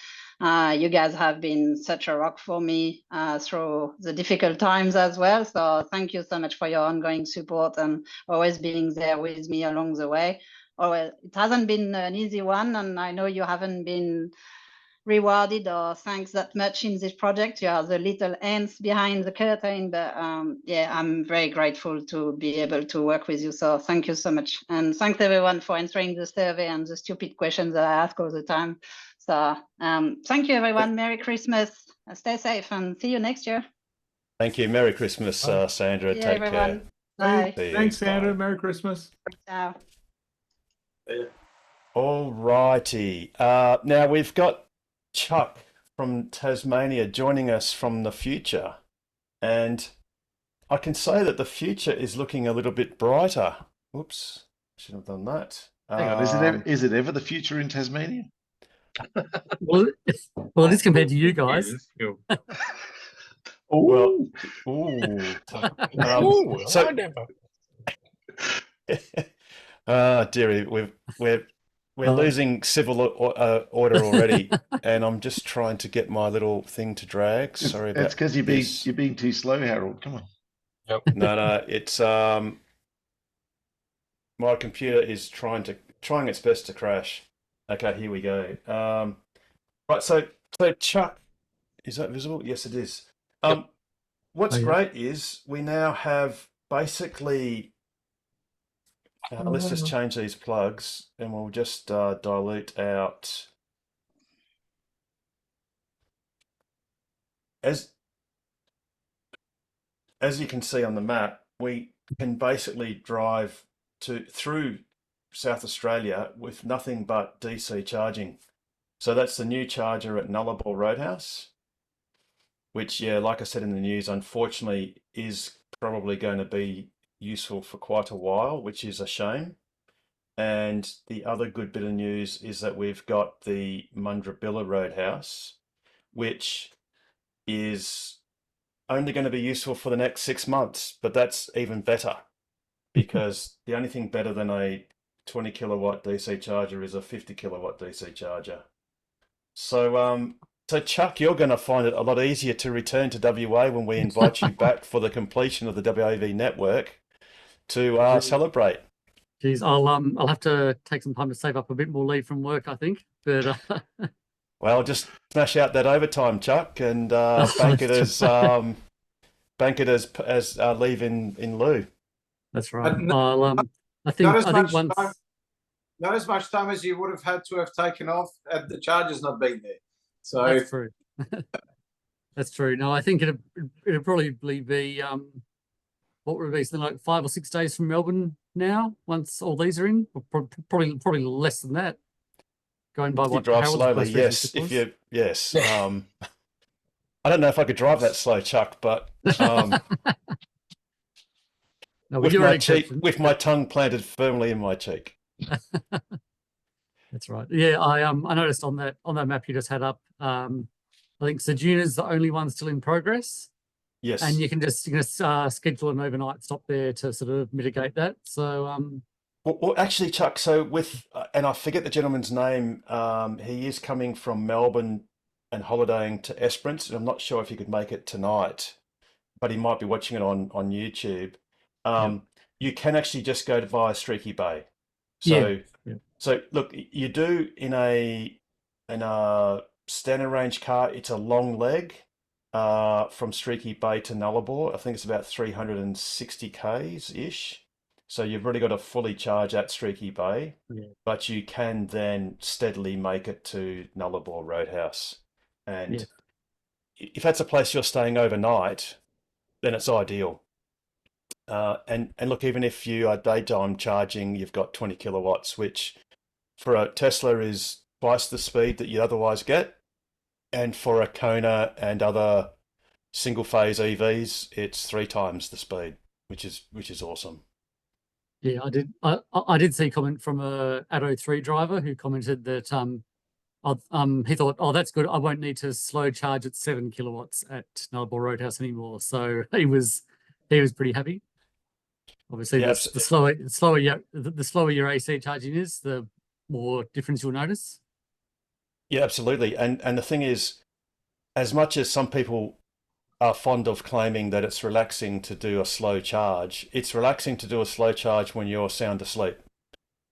you guys have been such a rock for me through the difficult times as well. So thank you so much for your ongoing support and always being there with me along the way. oh, well, it hasn't been an easy one, and I know you haven't been rewarded or thanks that much in this project. You are the little ants behind the curtain, but yeah, I'm very grateful to be able to work with you. So thank you so much. And thanks everyone for answering the survey and the stupid questions that I ask all the time. So thank you everyone. Merry Christmas. Stay safe and see you next year. Thank you. Merry Christmas, Sandra. See you, Take everyone. care. Bye. See you. Thanks, Sandra. Bye. Merry Christmas. Ciao. All righty. Now we've got Chuck from Tasmania joining us from the future. And I can say that the future is looking a little bit brighter. Oops, should have done that. Hang on, is it ever the future in Tasmania? Well, it is compared to you guys. Well, ooh. So, dearie, we're losing civil order already, and I'm just trying to get my little thing to drag. Sorry about That's because you're being too slow, Harold. Come on. Yep. No, it's my computer is trying its best to crash. Okay, here we go. Right, so Chuck, is that visible? Yes, it is. What's great is we now have basically. Let's just change these plugs, and we'll just dilute out. As you can see on the map, we can basically drive through South Australia with nothing but DC charging. So that's the new charger at Nullarbor Roadhouse, which, yeah, like I said in the news, unfortunately is probably going to be useful for quite a while, which is a shame. And the other good bit of news is that we've got the Mundrabilla Roadhouse, which is only going to be useful for the next 6 months, but that's even better because the only thing better than a 20 kilowatt DC charger is a 50 kilowatt DC charger. So Chuck, you're going to find it a lot easier to return to WA when we invite you back for the completion of the WAV network to celebrate. Geez, I'll have to take some time to save up a bit more leave from work, I think. But well, just smash out that overtime, Chuck, and bank it as leave in lieu. That's right. I think once. Not as much time as you would have had to have taken off had the charges not been there. So that's true. That's true. No, I think it'd probably be what would it be, something like 5 or 6 days from Melbourne now. Once all these are in, or probably less than that. Going by if what you drive Harold's slowly, yes. If you I don't know if I could drive that slow, Chuck, but no, with my tongue planted firmly in my cheek. That's right. Yeah, I noticed on that map you just had up. I think Sejuna's the only one still in progress. Yes, and you can just schedule an overnight stop there to sort of mitigate that. So well, actually, Chuck. So and I forget the gentleman's name. He is coming from Melbourne and holidaying to Esperance. And I'm not sure if he could make it tonight, but he might be watching it on YouTube. You can actually just go via Streaky Bay. So, so look, you do in a standard range car, it's a long leg from Streaky Bay to Nullarbor. I think it's about 360 k's ish. So you've really got to fully charge at Streaky Bay, but you can then steadily make it to Nullarbor Roadhouse. And if that's a place you're staying overnight, then it's ideal. And look, even if you are daytime charging, you've got 20 kilowatts, which for a Tesla is twice the speed that you otherwise get. And for a Kona and other single phase EVs, it's 3 times the speed, which is awesome. Yeah, I did see a comment from a Atto 3 driver who commented that he thought, oh, that's good. I won't need to slow charge at 7 kilowatts at Nullarbor Roadhouse anymore. So he was pretty happy. Obviously, the slower your AC charging is, the more difference you'll notice. Yeah, absolutely. And the thing is, as much as some people are fond of claiming that it's relaxing to do a slow charge, it's relaxing to do a slow charge when you're sound asleep.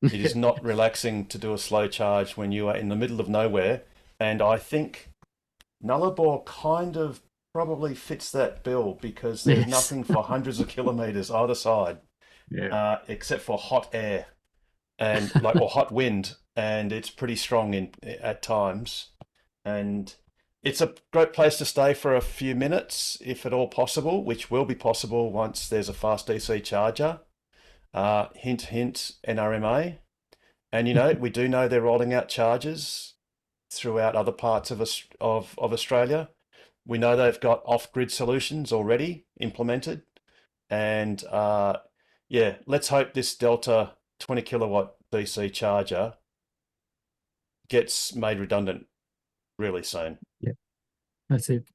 It is not relaxing to do a slow charge when you are in the middle of nowhere. And I think Nullarbor kind of probably fits that bill because there's Yes. nothing for hundreds of kilometers either side, except for hot air and or hot wind, and it's pretty strong at times. And it's a great place to stay for a few minutes, if at all possible, which will be possible once there's a fast DC charger. Hint, hint, NRMA. And, we do know they're rolling out chargers throughout other parts of Australia. We know they've got off-grid solutions already implemented. And let's hope this Delta 20 kilowatt DC charger gets made redundant really soon. Yeah, that's it.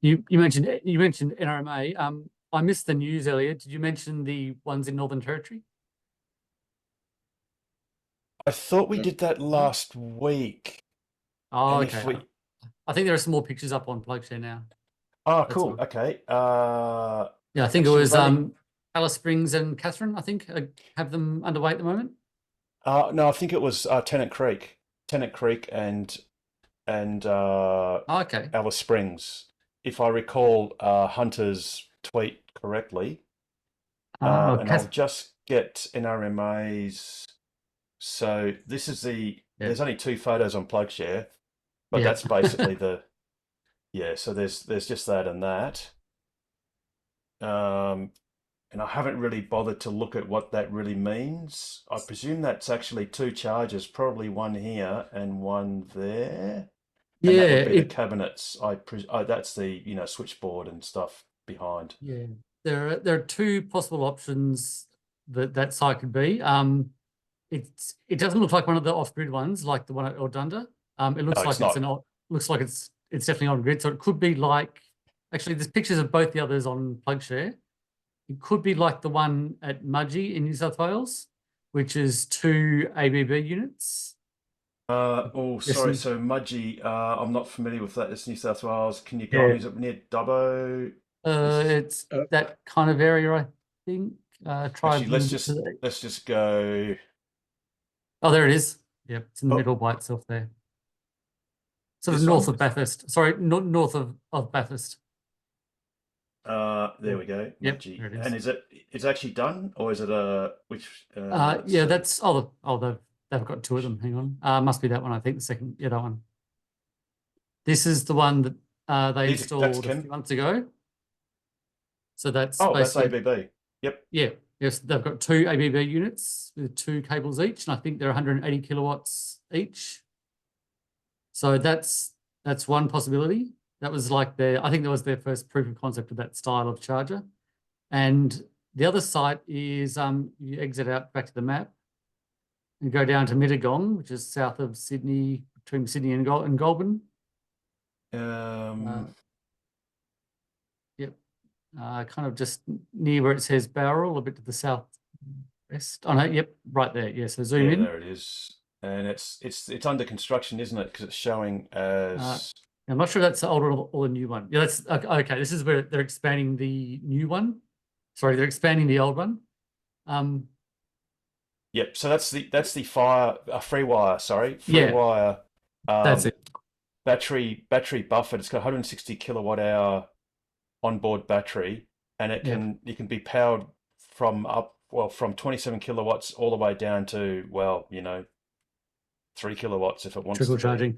You mentioned NRMA. I missed the news earlier. Did you mention the ones in Northern Territory? I thought we did that last week. Oh, And if okay. I think there are some more pictures up on Plugshare now. Oh, That's cool. all. Okay. Yeah, I think it actually, was running- Alice Springs and Catherine, I think, have them underway at the moment. No, I think it was Tennant Creek and Okay. Alice Springs, if I recall Hunter's tweet correctly. And I'll just get NRMA's. So this is there's only 2 photos on Plugshare, but that's basically so there's just that and that. And I haven't really bothered to look at what that really means. I presume that's actually 2 chargers, probably one here and one there. And that would be the cabinets. That's the switchboard and stuff behind. Yeah, there are 2 possible options that site could be. It doesn't look like one of the off-grid ones, like the one at Eldunda. It looks like it's definitely on grid. So it could be like, actually, there's pictures of both the others on Plugshare. It could be like the one at Mudgee in New South Wales, which is 2 ABB units. Sorry. So Mudgee, I'm not familiar with that. It's New South Wales. Can you guide me? Is it near Dubbo? It's that kind of area, I think. Actually, let's just go. Oh, there it is. Yep, it's in the middle by itself there. Sort of This north one? of Bathurst. Sorry, north of Bathurst. There we go. Yep, Mudgee. there it is. And it's actually done, or is it which? Yeah, that's they've got 2 of them. Hang on, must be that one. I think the second. Yeah, that one. This is the one that they installed a few months ago. So that's that's ABB. Yep. Yeah. Yes, they've got 2 ABB units with 2 cables each, and I think they're 180 kilowatts each. So that's one possibility. That was like I think that was their first proof of concept of that style of charger. And the other site is you exit out back to the map and go down to Mittagong, which is south of Sydney, between Sydney and Goulburn. Kind of just near where it says Bowral, a bit to the southwest. Oh no, yep, right there. Yeah, so zoom in. There it is, and it's under construction, isn't it? Because it's showing as. I'm not sure that's the old or the new one. Yeah, that's okay. This is where they're expanding the new one. Sorry, they're expanding the old one. Yep. So that's the FreeWire. Sorry, FreeWire. That's it. Battery buffered. It's got 160 kilowatt hour onboard battery, and you can be powered from 27 kilowatts all the way down to 3 kilowatts if it wants trickle to charging.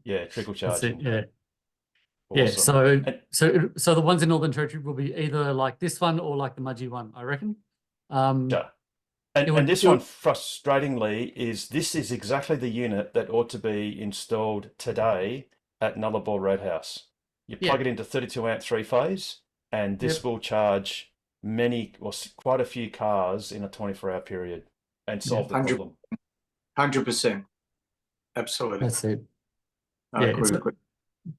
Yeah, trickle charging. Yeah. Awesome. Yeah, so the ones in Northern Territory will be either like this one or like the Mudgee one, I reckon. Yeah. And this one, frustratingly, this is exactly the unit that ought to be installed today at Nullarbor Roadhouse. You plug it into 32 amp 3-phase, and this will charge quite a few cars in a 24-hour period and solve the problem. 100%. Absolutely. That's it.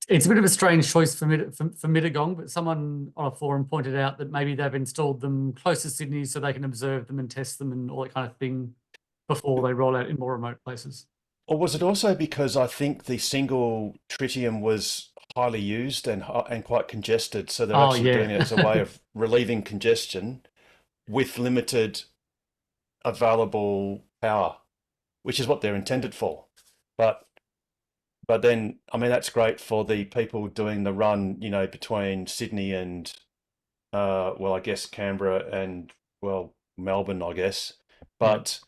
It's a bit of a strange choice for Mittagong, but someone on a forum pointed out that maybe they've installed them close to Sydney so they can observe them and test them and all that kind of thing before they roll out in more remote places. Or was it also because I think the single tritium was highly used and quite congested, so they're actually doing it as a way of relieving congestion with limited available power, which is what they're intended for. But then, I mean, that's great for the people doing the run, you know, between Sydney and, well, I guess Canberra and, well, Melbourne, I guess. But,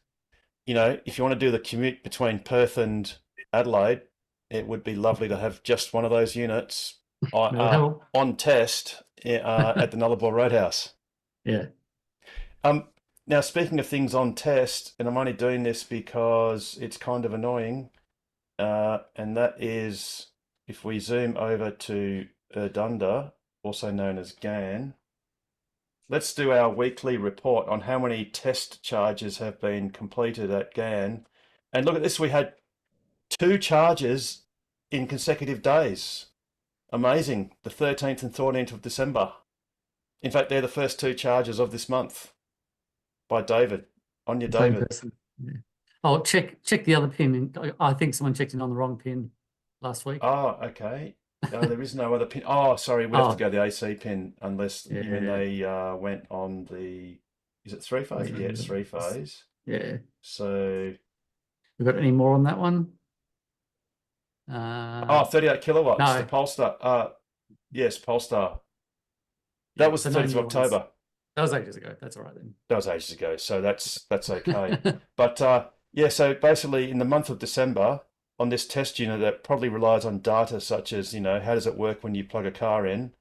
you know, if you want to do the commute between Perth and Adelaide, it would be lovely to have just one of those units on test at the Nullarbor Roadhouse. Yeah. Now, speaking of things on test, and I'm only doing this because it's kind of annoying, and that is if we zoom over to Erdunda, also known as GAN, let's do our weekly report on how many test charges have been completed at GAN. And look at this, we had 2 charges in consecutive days. Amazing, the 13th and 14th of December. In fact, they're the first 2 charges of this month by David. On your Same David. person. Yeah. Oh, check the other pin. I think someone checked in on the wrong pin last week. Oh, okay. No, there is no other pin. Oh, sorry, we have to go the AC pin unless even they went on the. Is it 3-phase? Yeah, it's 3-phase. Yeah. So. We got any more on that one? 38 kilowatts. No. The Polestar. Yes, Polestar. That was the 30th of October. That was ages ago. That's all right then. That was ages ago, so that's okay. But yeah, so basically in the month of December, on this test unit that probably relies on data such as, you know, how does it work when you plug a car in?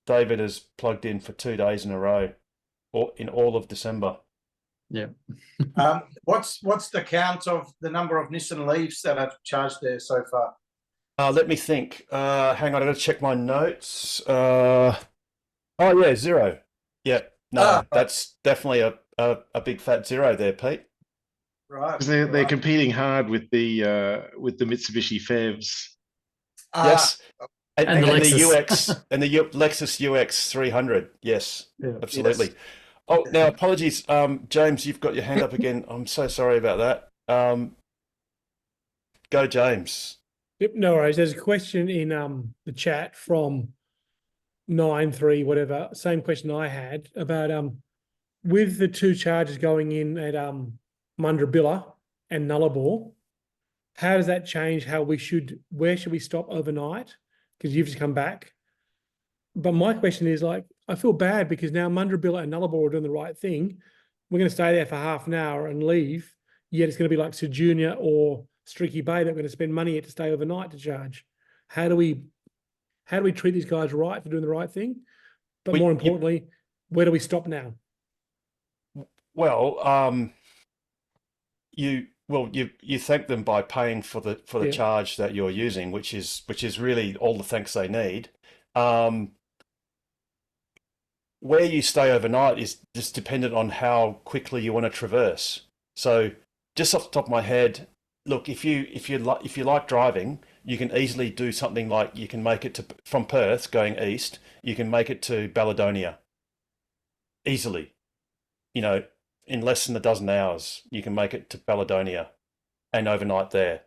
David has plugged in for 2 days in a row, or in all of December. Yeah. What's the count of the number of Nissan Leafs that have charged there so far? Let me think. Hang on, I got to check my notes. Oh yeah, 0. Yeah, no, that's definitely a big fat 0 there, Pete. Right. They're competing hard with the Mitsubishi FEVs. Yes. And the Lexus. UX and the Lexus UX 300. Yes, Yeah. absolutely. Yes. Oh, now apologies, James, you've got your hand up again. I'm so sorry about that. Go, James. Yep, no worries. There's a question in the chat from 93 whatever. Same question I had about with the 2 charges going in at Mundrabilla and Nullarbor. How does that change how where should we stop overnight? Because you've just come back. But my question is, like, I feel bad because now Mundrabilla and Nullarbor are doing the right thing. We're going to stay there for half an hour and leave. Yet it's going to be like Sir Junior or Streaky Bay that we're going to spend money to stay overnight to charge. How do we treat these guys right for doing the right thing? But more importantly, where do we stop now? Well, you thank them by paying for the charge that you're using, which is really all the thanks they need. Where you stay overnight is just dependent on how quickly you want to traverse. So, just off the top of my head, look, if you like driving, you can easily do something like you can make it from Perth going east. You can make it to Balladonia easily. You know, in less than a dozen hours, you can make it to Balladonia and overnight there.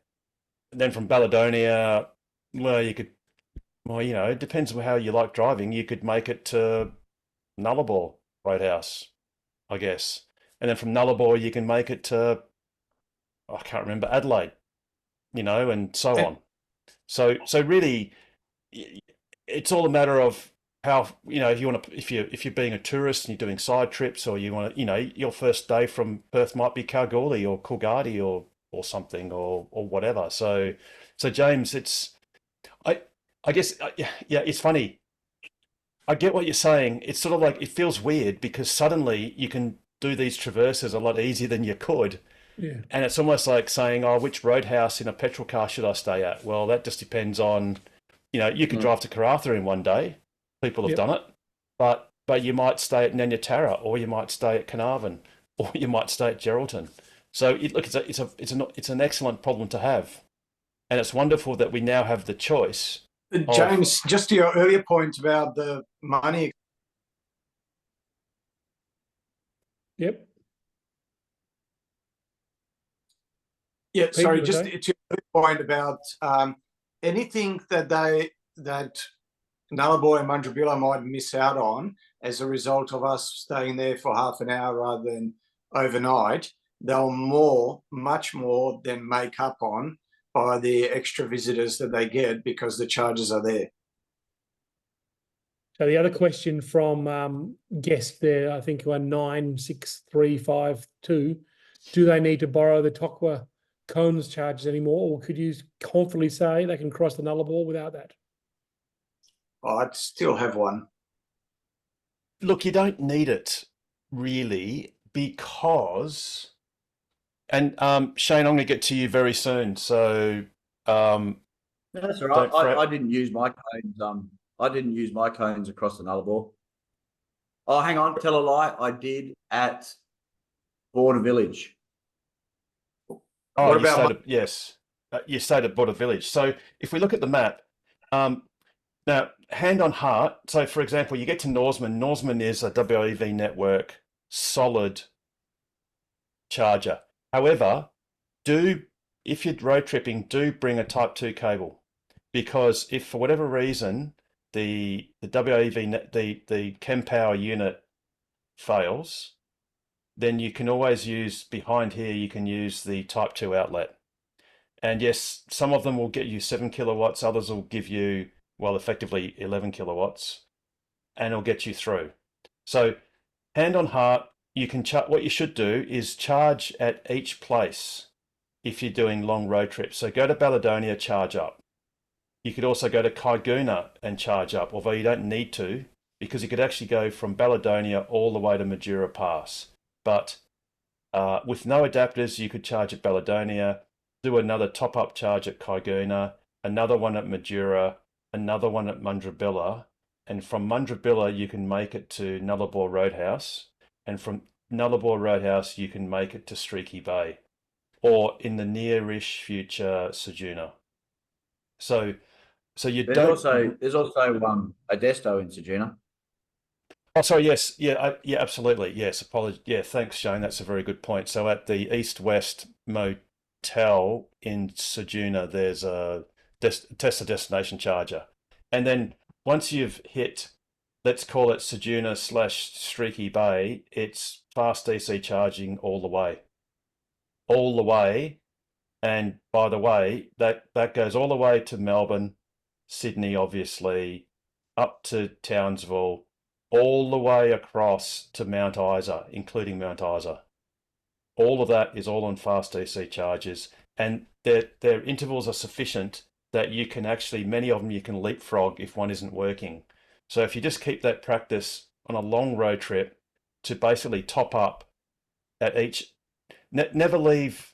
And then from Balladonia, well, you know, it depends on how you like driving. You could make it to Nullarbor Roadhouse, I guess. And then from Nullarbor, you can make it to, I can't remember, Adelaide, you know, and so on. So really, it's all a matter of how, you know, if you're being a tourist and you're doing side trips, or you want to, you know, your first day from Perth might be Kalgoorlie or Coolgardie or something or whatever. So James, I guess, yeah, it's funny. I get what you're saying. It's sort of like, it feels weird because suddenly you can do these traverses a lot easier than you could. Yeah. And it's almost like saying, oh, which roadhouse in a petrol car should I stay at? Well, that just depends on, you know, you could drive to Karratha in one day. People have done it. But you might stay at Nanyatara, or you might stay at Carnarvon, or you might stay at Geraldton. So look, it's an excellent problem to have. And it's wonderful that we now have the choice. James, just to your earlier point about the money. Yep. Yeah, sorry, just to your point about anything that Nullarbor and Mundrabilla might miss out on as a result of us staying there for half an hour rather than overnight. they'll much more than make up on by the extra visitors that they get because the charges are there. So the other question from guest there, I think 96352, do they need to borrow the TOCWA cones charges anymore, or could you confidently say they can cross the Nullarbor without that? I'd still have one. Look, you don't need it really because, and Shane, I'm going to get to you very soon. So No, that's all right. don't fret. I didn't use my cones. I didn't use my cones across the Nullarbor. Oh, hang on, tell a lie. I did at Border Village. Oh, What you about stayed at, yes, you stayed at Border Village. So if we look at the map, now hand on heart. So for example, you get to Norseman. Norseman is a WEV network solid charger. However, if you're road tripping, do bring a Type 2 cable, because if for whatever reason the WEV the ChemPower unit fails, then you can always use behind here. You can use the Type 2 outlet, and yes, some of them will get you 7 kilowatts. Others will give you, well, effectively 11 kilowatts, and it'll get you through. So, hand on heart, you can what you should do is charge at each place if you're doing long road trips. So go to Baladonia, charge up. You could also go to Kaiguna and charge up, although you don't need to, because you could actually go from Baladonia all the way to Majura Pass. But with no adapters, you could charge at Baladonia, do another top-up charge at Kaiguna, another one at Majura, another one at Mundrabilla, and from Mundrabilla you can make it to Nullarbor Roadhouse, and from Nullarbor Roadhouse you can make it to Streaky Bay, or in the near-ish future, Ceduna. So you There's don't. also a Desto in Ceduna. Oh, sorry. Yes. Yeah. Yeah. Absolutely. Yes. Apology. Yeah. Thanks, Shane. That's a very good point. So at the East-West Motel in Ceduna, there's a Tesla destination charger, and then once you've hit, let's call it Ceduna/Streaky Bay, it's fast DC charging all the way. And by the way, that goes all the way to Melbourne, Sydney, obviously, up to Townsville, all the way across to Mount Isa, including Mount Isa. All of that is all on fast DC charges, and their intervals are sufficient that you can actually, many of them you can leapfrog if one isn't working. So if you just keep that practice on a long road trip to basically top up at each, never leave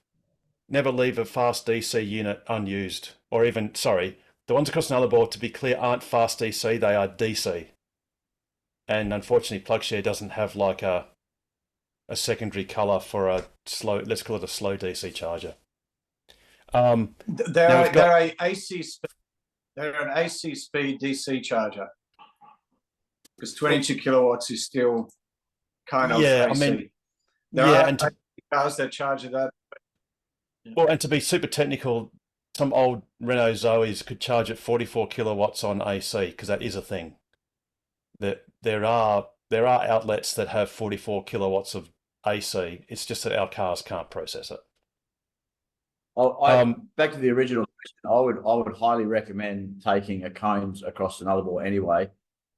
a fast DC unit unused, or even, sorry, the ones across Nullarbor, to be clear, aren't fast DC, they are DC. And unfortunately, PlugShare doesn't have like a secondary color for a slow, let's call it a slow DC charger. They're an AC speed DC charger, because 22 kilowatts is still kind of AC. I mean, there are cars that charge at that. Well, and to be super technical, some old Renault Zoes could charge at 44 kilowatts on AC, because that is a thing. There are outlets that have 44 kilowatts of AC. It's just that our cars can't process it. Back to the original question, I would highly recommend taking a cones across the Nullarbor anyway,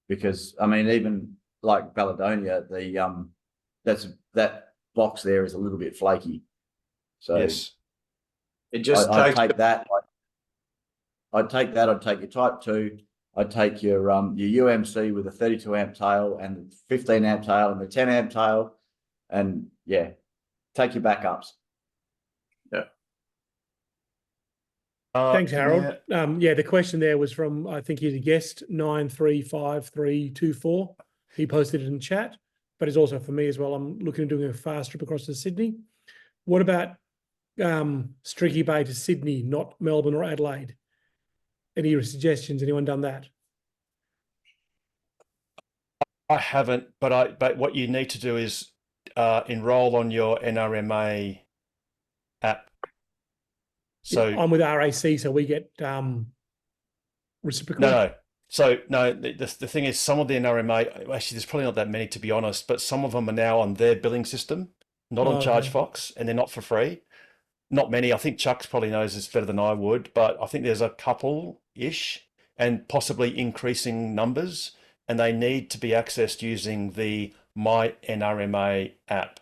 because I mean, even like Baladonia, that box there is a little bit flaky. So yes, it just I'd take that. I'd take your Type 2. I'd take your UMC with a 32 amp tail and the 15 amp tail and the 10 amp tail, and yeah, take your backups. Thanks, Harold. Yeah, the question there was from, I think he's a guest, 935324. He posted it in chat, but it's also for me as well. I'm looking at doing a fast trip across to Sydney. What about Streaky Bay to Sydney, not Melbourne or Adelaide? Any suggestions? Anyone done that? I haven't, but what you need to do is enroll on your NRMA app. So yeah, I'm with RAC, so we get reciprocal. No. So no, the thing is, some of the NRMA, actually, there's probably not that many to be honest, but some of them are now on their billing system. not on Okay. ChargeFox, and they're not for free. Not many. I think Chucks probably knows this better than I would, but I think there's a couple-ish and possibly increasing numbers, and they need to be accessed using the My NRMA app.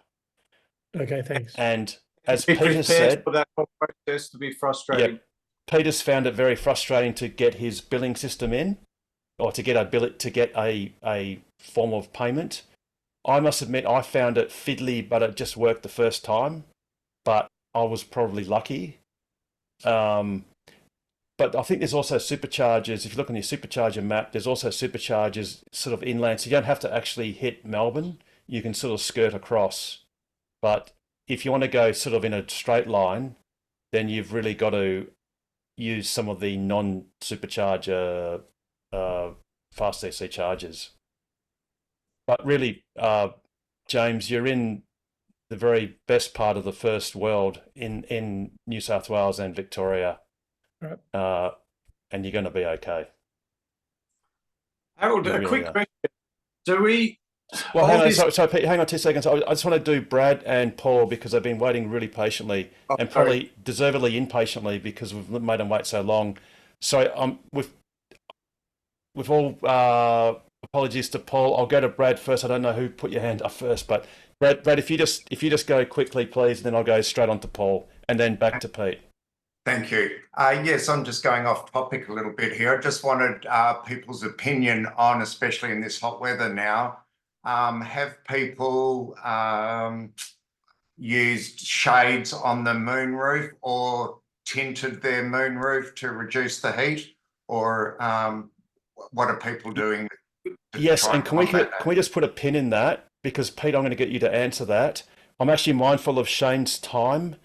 Okay, thanks. And as Be Peter prepared said, for that whole process to be frustrating. yep, Peter's found it very frustrating to get his billing system in, or to get a form of payment. I must admit, I found it fiddly, but it just worked the first time. But I was probably lucky. But I think there's also superchargers. If you look on your supercharger map, there's also superchargers sort of inland. So you don't have to actually hit Melbourne. You can sort of skirt across. But if you want to go sort of in a straight line, then you've really got to use some of the non-supercharger fast DC chargers. But really, James, you're in the very best part of the first world in New South Wales and Victoria. Right. And you're going to be okay. Harold, You a really quick are. question. Do we... Well, hold hang on, this- so Pete, hang on 2 seconds. I just want to do Brad and Paul because they've been waiting really patiently and probably deservedly impatiently because we've made them wait so long. So with all apologies to Paul, I'll go to Brad first. I don't know who put your hand up first, but Brad, if you just go quickly, please, then I'll go straight on to Paul and then back to Pete. Thank you. Yes, I'm just going off topic a little bit here. I just wanted people's opinion on, especially in this hot weather now, have people used shades on the moonroof or tinted their moonroof to reduce the heat, or what are people doing? Yes, and can we just put a pin in that, because Pete, I'm going to get you to answer that. I'm actually mindful of Shane's time.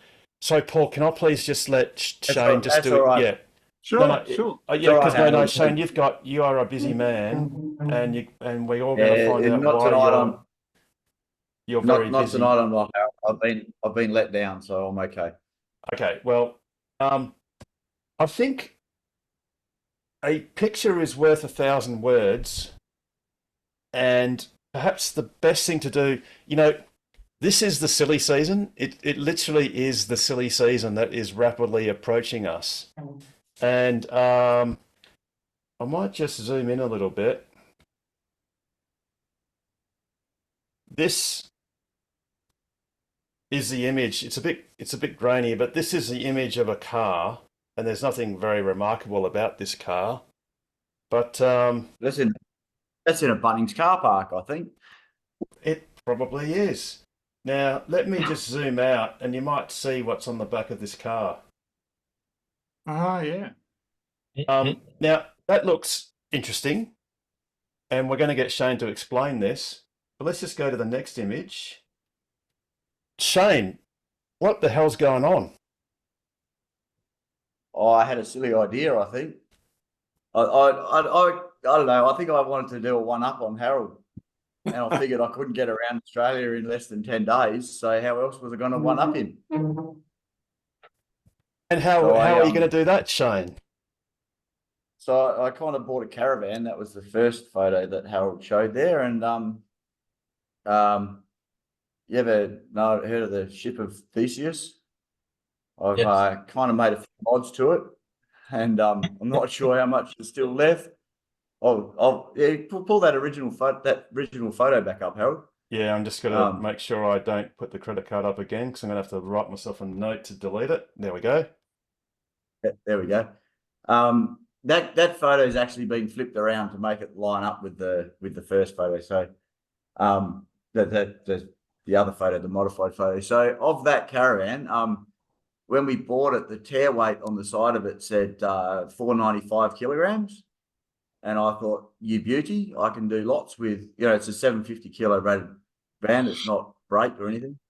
So, Paul, can I please just let Shane just do it? Right. Yeah. Sure, sure. Yeah, because right, no, Shane, you are a busy man, and we all going to find out not why tonight. you're very Not busy. tonight. I'm not. I've been let down, so I'm okay. Okay, well, I think a picture is worth 1,000 words, and perhaps the best thing to do, this is the silly season. It literally is the silly season that is rapidly approaching us. And I might just zoom in a little bit. This is the image. It's a bit grainy, but this is the image of a car, and there's nothing very remarkable about this car. But That's in a Bunnings car park, I think. It probably is. Now, let me just zoom out, and you might see what's on the back of this car. Yeah. Now, that looks interesting, and we're going to get Shane to explain this. But let's just go to the next image. Shane, what the hell's going on? Oh, I had a silly idea, I think. I don't know. I think I wanted to do a one-up on Harold. And I figured I couldn't get around Australia in less than 10 days. So how else was I going to one-up him? And how are you going to do that, Shane? So I kind of bought a caravan. That was the first photo that Harold showed there. And you ever heard of the ship of Theseus? I've kind of made a few mods to it, and I'm not sure how much is still left. Pull that original photo back up, Harold. Yeah, I'm just going to make sure I don't put the credit card up again, because I'm going to have to write myself a note to delete it. There we go. There we go. That photo has actually been flipped around to make it line up with the first photo. So the other photo, the modified photo. So of that caravan, when we bought it, the tear weight on the side of it said 495 kilograms. And I thought, you beauty, I can do lots with, it's a 750 kilo rated van. It's not brake or anything.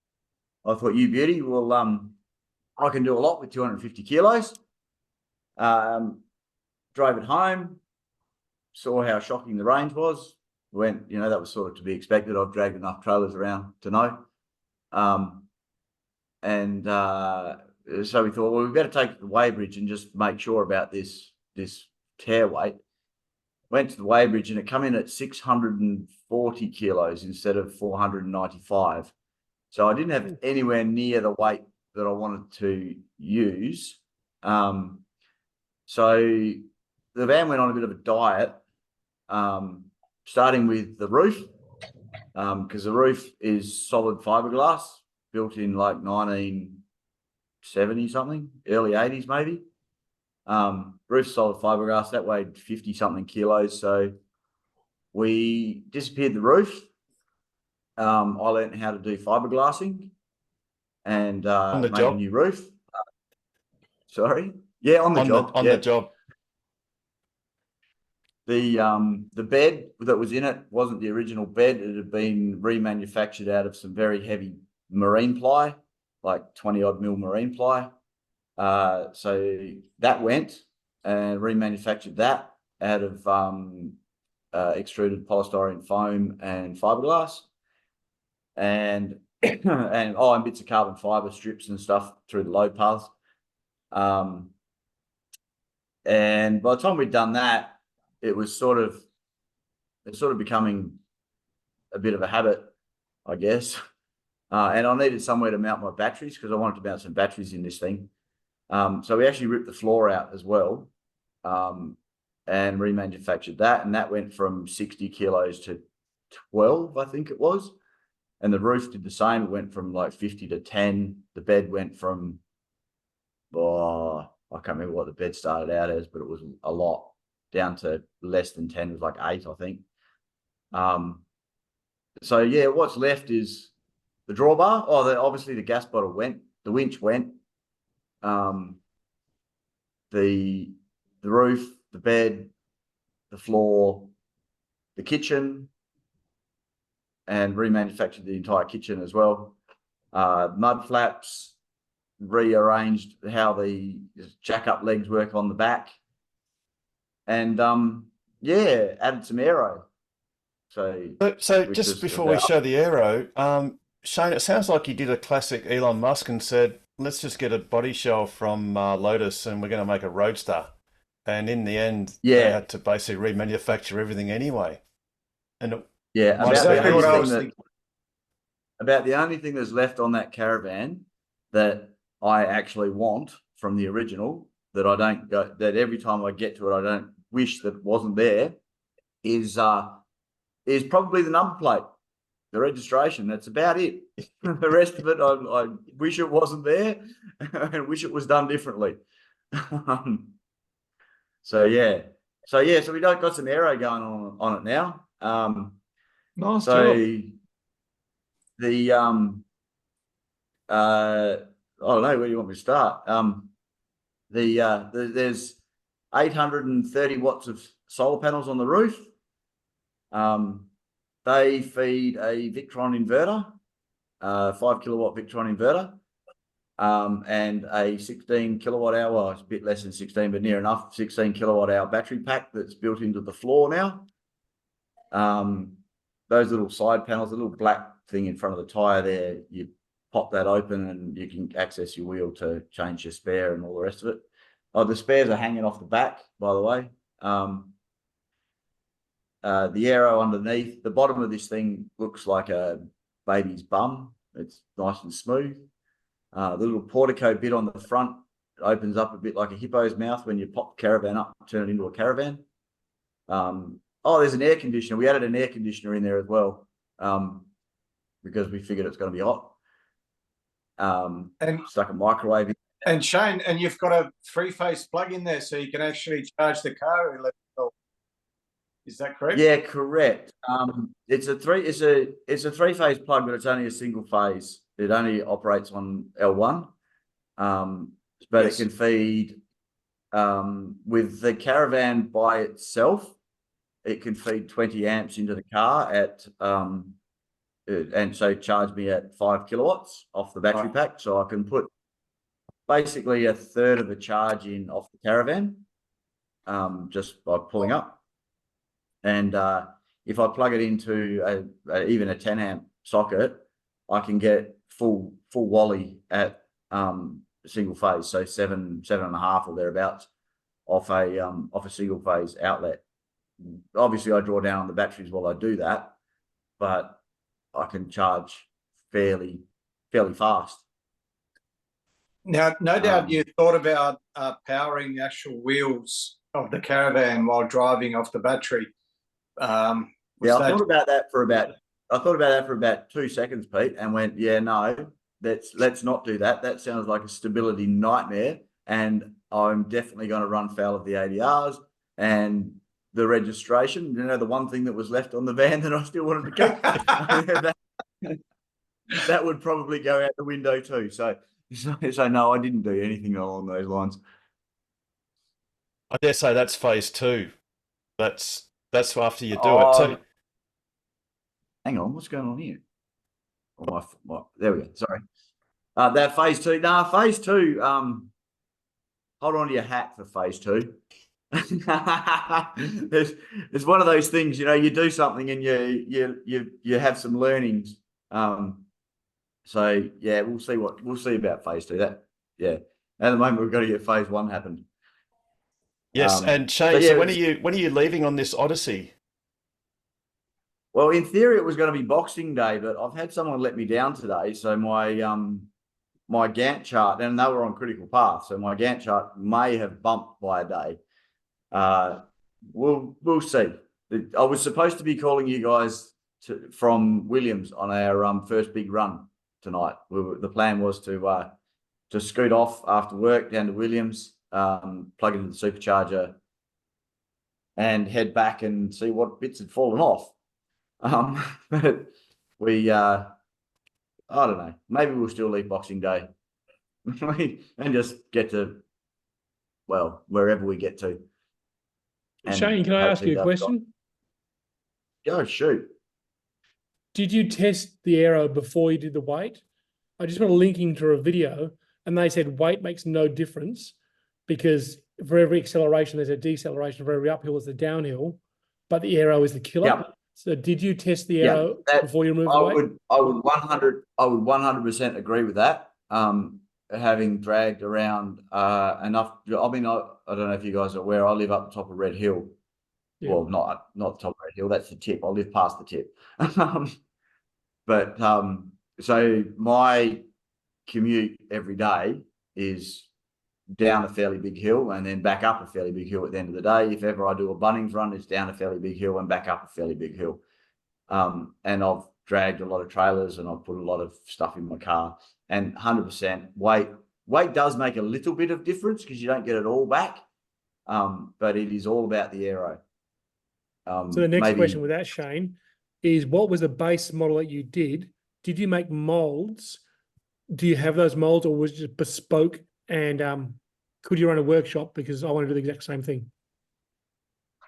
I thought, you beauty, well, I can do a lot with 250 kilos. Drove it home, saw how shocking the range was. Went, that was sort of to be expected. I've dragged enough trailers around to know. So we thought, well, we better take it to the weighbridge and just make sure about this tear weight. Went to the weighbridge and it come in at 640 kilos instead of 495. So I didn't have anywhere near the weight that I wanted to use. So the van went on a bit of a diet, starting with the roof, because the roof is solid fiberglass, built in like 1970 something, early 80s maybe. Roof solid fiberglass, that weighed 50 something kilos. So we disappeared the roof. I learned how to do fiberglassing and made a new roof. Sorry. Yeah, on the job. The job. The bed that was in it wasn't the original bed. It had been remanufactured out of some very heavy marine ply, like 20 odd mil marine ply. So that went and remanufactured that out of extruded polystyrene foam and fiberglass, and and bits of carbon fiber strips and stuff through the load paths. And by the time we'd done that, it was sort of becoming a bit of a habit, I guess. And I needed somewhere to mount my batteries because I wanted to mount some batteries in this thing. So we actually ripped the floor out as well, and remanufactured that. And that went from 60 kilos to 12, I think it was. And the roof did the same. It went from like 50 to 10. The bed went from, I can't remember what the bed started out as, but it was a lot, down to less than 10. It was like 8, I think. So yeah, what's left is the drawbar. Obviously the gas bottle went, the winch went, the roof, the bed, the floor, the kitchen, and remanufactured the entire kitchen as well. Mud flaps, rearranged how the jack-up legs work on the back, and added some aero. So just before we show the aero, Shane, it sounds like you did a classic Elon Musk and said, let's just get a body shell from Lotus and we're going to make a Roadster. And in the end, they had to basically remanufacture everything anyway. And about the only thing that's left on that caravan that I actually want from the original, that I don't go, that every time I get to it, I don't wish that wasn't there, is probably the number plate, the registration. That's about it. The rest of it, I wish it wasn't there and wish it was done differently. So we got some aero going on it now. Nice so job. The I don't know, where do you want me to start? There's 830 watts of solar panels on the roof. They feed a Victron inverter, 5 kilowatt Victron inverter, and a 16 kilowatt hour, it's a bit less than 16, but near enough, 16 kilowatt hour battery pack that's built into the floor now. Those little side panels, the little black thing in front of the tire there, you pop that open and you can access your wheel to change your spare and all the rest of it. The spares are hanging off the back, by the way. The aero underneath, the bottom of this thing looks like a baby's bum. It's nice and smooth. The little portico bit on the front opens up a bit like a hippo's mouth when you pop the caravan up and turn it into a caravan. There's an air conditioner. We added an air conditioner in there as well, because we figured it's going to be hot. And stuck a microwave in. And Shane, and you've got a 3-phase plug in there, so you can actually charge the car. Is that correct? Yeah, correct. It's a 3-phase plug, but it's only a single phase. It only operates on L1, but it can feed with the caravan by itself. It can feed 20 amps into the car at and so charge me at 5 kilowatts off the battery pack. So I can put basically a third of the charge in off the caravan, just by pulling up. And if I plug it into even a 10 amp socket, I can get full wally at single phase, so 7.5 or thereabouts off a single phase outlet. Obviously, I draw down on the batteries while I do that, but I can charge fairly fairly fast. Now, no doubt you thought about powering the actual wheels of the caravan while driving off the battery. I thought about that for about 2 seconds, Pete, and went, yeah, no, let's not do that. That sounds like a stability nightmare, and I'm definitely going to run foul of the ADRs and the registration. You know, the one thing that was left on the van that I still wanted to keep. that would probably go out the window too. So no, I didn't do anything along those lines. I dare say that's phase 2. That's after you do it. So, hang on, what's going on here? Oh, there we go. Sorry. That phase 2. No, phase 2. Hold on to your hat for phase 2. It's one of those things, you know, you do something and you have some learnings. So yeah, we'll see about phase 2. At the moment we've got to get phase 1 happened. Yes, and Shane, so when are you leaving on this Odyssey? Well, in theory it was going to be Boxing Day, but I've had someone let me down today. So my Gantt chart, and they were on critical path, so my Gantt chart may have bumped by a day. We'll see. I was supposed to be calling you guys from Williams on our first big run tonight. The plan was to scoot off after work down to Williams, plug into the supercharger, and head back and see what bits had fallen off. But we, I don't know. Maybe we'll still leave Boxing Day and just get to, well, wherever we get to. And Shane, can I ask you a question? Go, shoot. Did you test the aero before you did the weight? I just want to link into a video, and they said weight makes no difference because for every acceleration, there's a deceleration. For every uphill, is the downhill, but the aero is the killer. Yep. So did you test the aero before you removed the weight? I would 100% agree with that. Having dragged around enough. I mean, I don't know if you guys are aware, I live up the top of Red Hill. Yeah. Well, not the top of Red Hill, that's the tip. I live past the tip. But so my commute every day is down a fairly big hill and then back up a fairly big hill at the end of the day. If ever I do a Bunnings run, it's down a fairly big hill and back up a fairly big hill. And I've dragged a lot of trailers and I've put a lot of stuff in my car, and 100% weight does make a little bit of difference because you don't get it all back. But it is all about the aero. So the next question with that, Shane, is what was the base model that you did? Did you make molds? Do you have those molds, or was it just bespoke? And could you run a workshop? Because I want to do the exact same thing.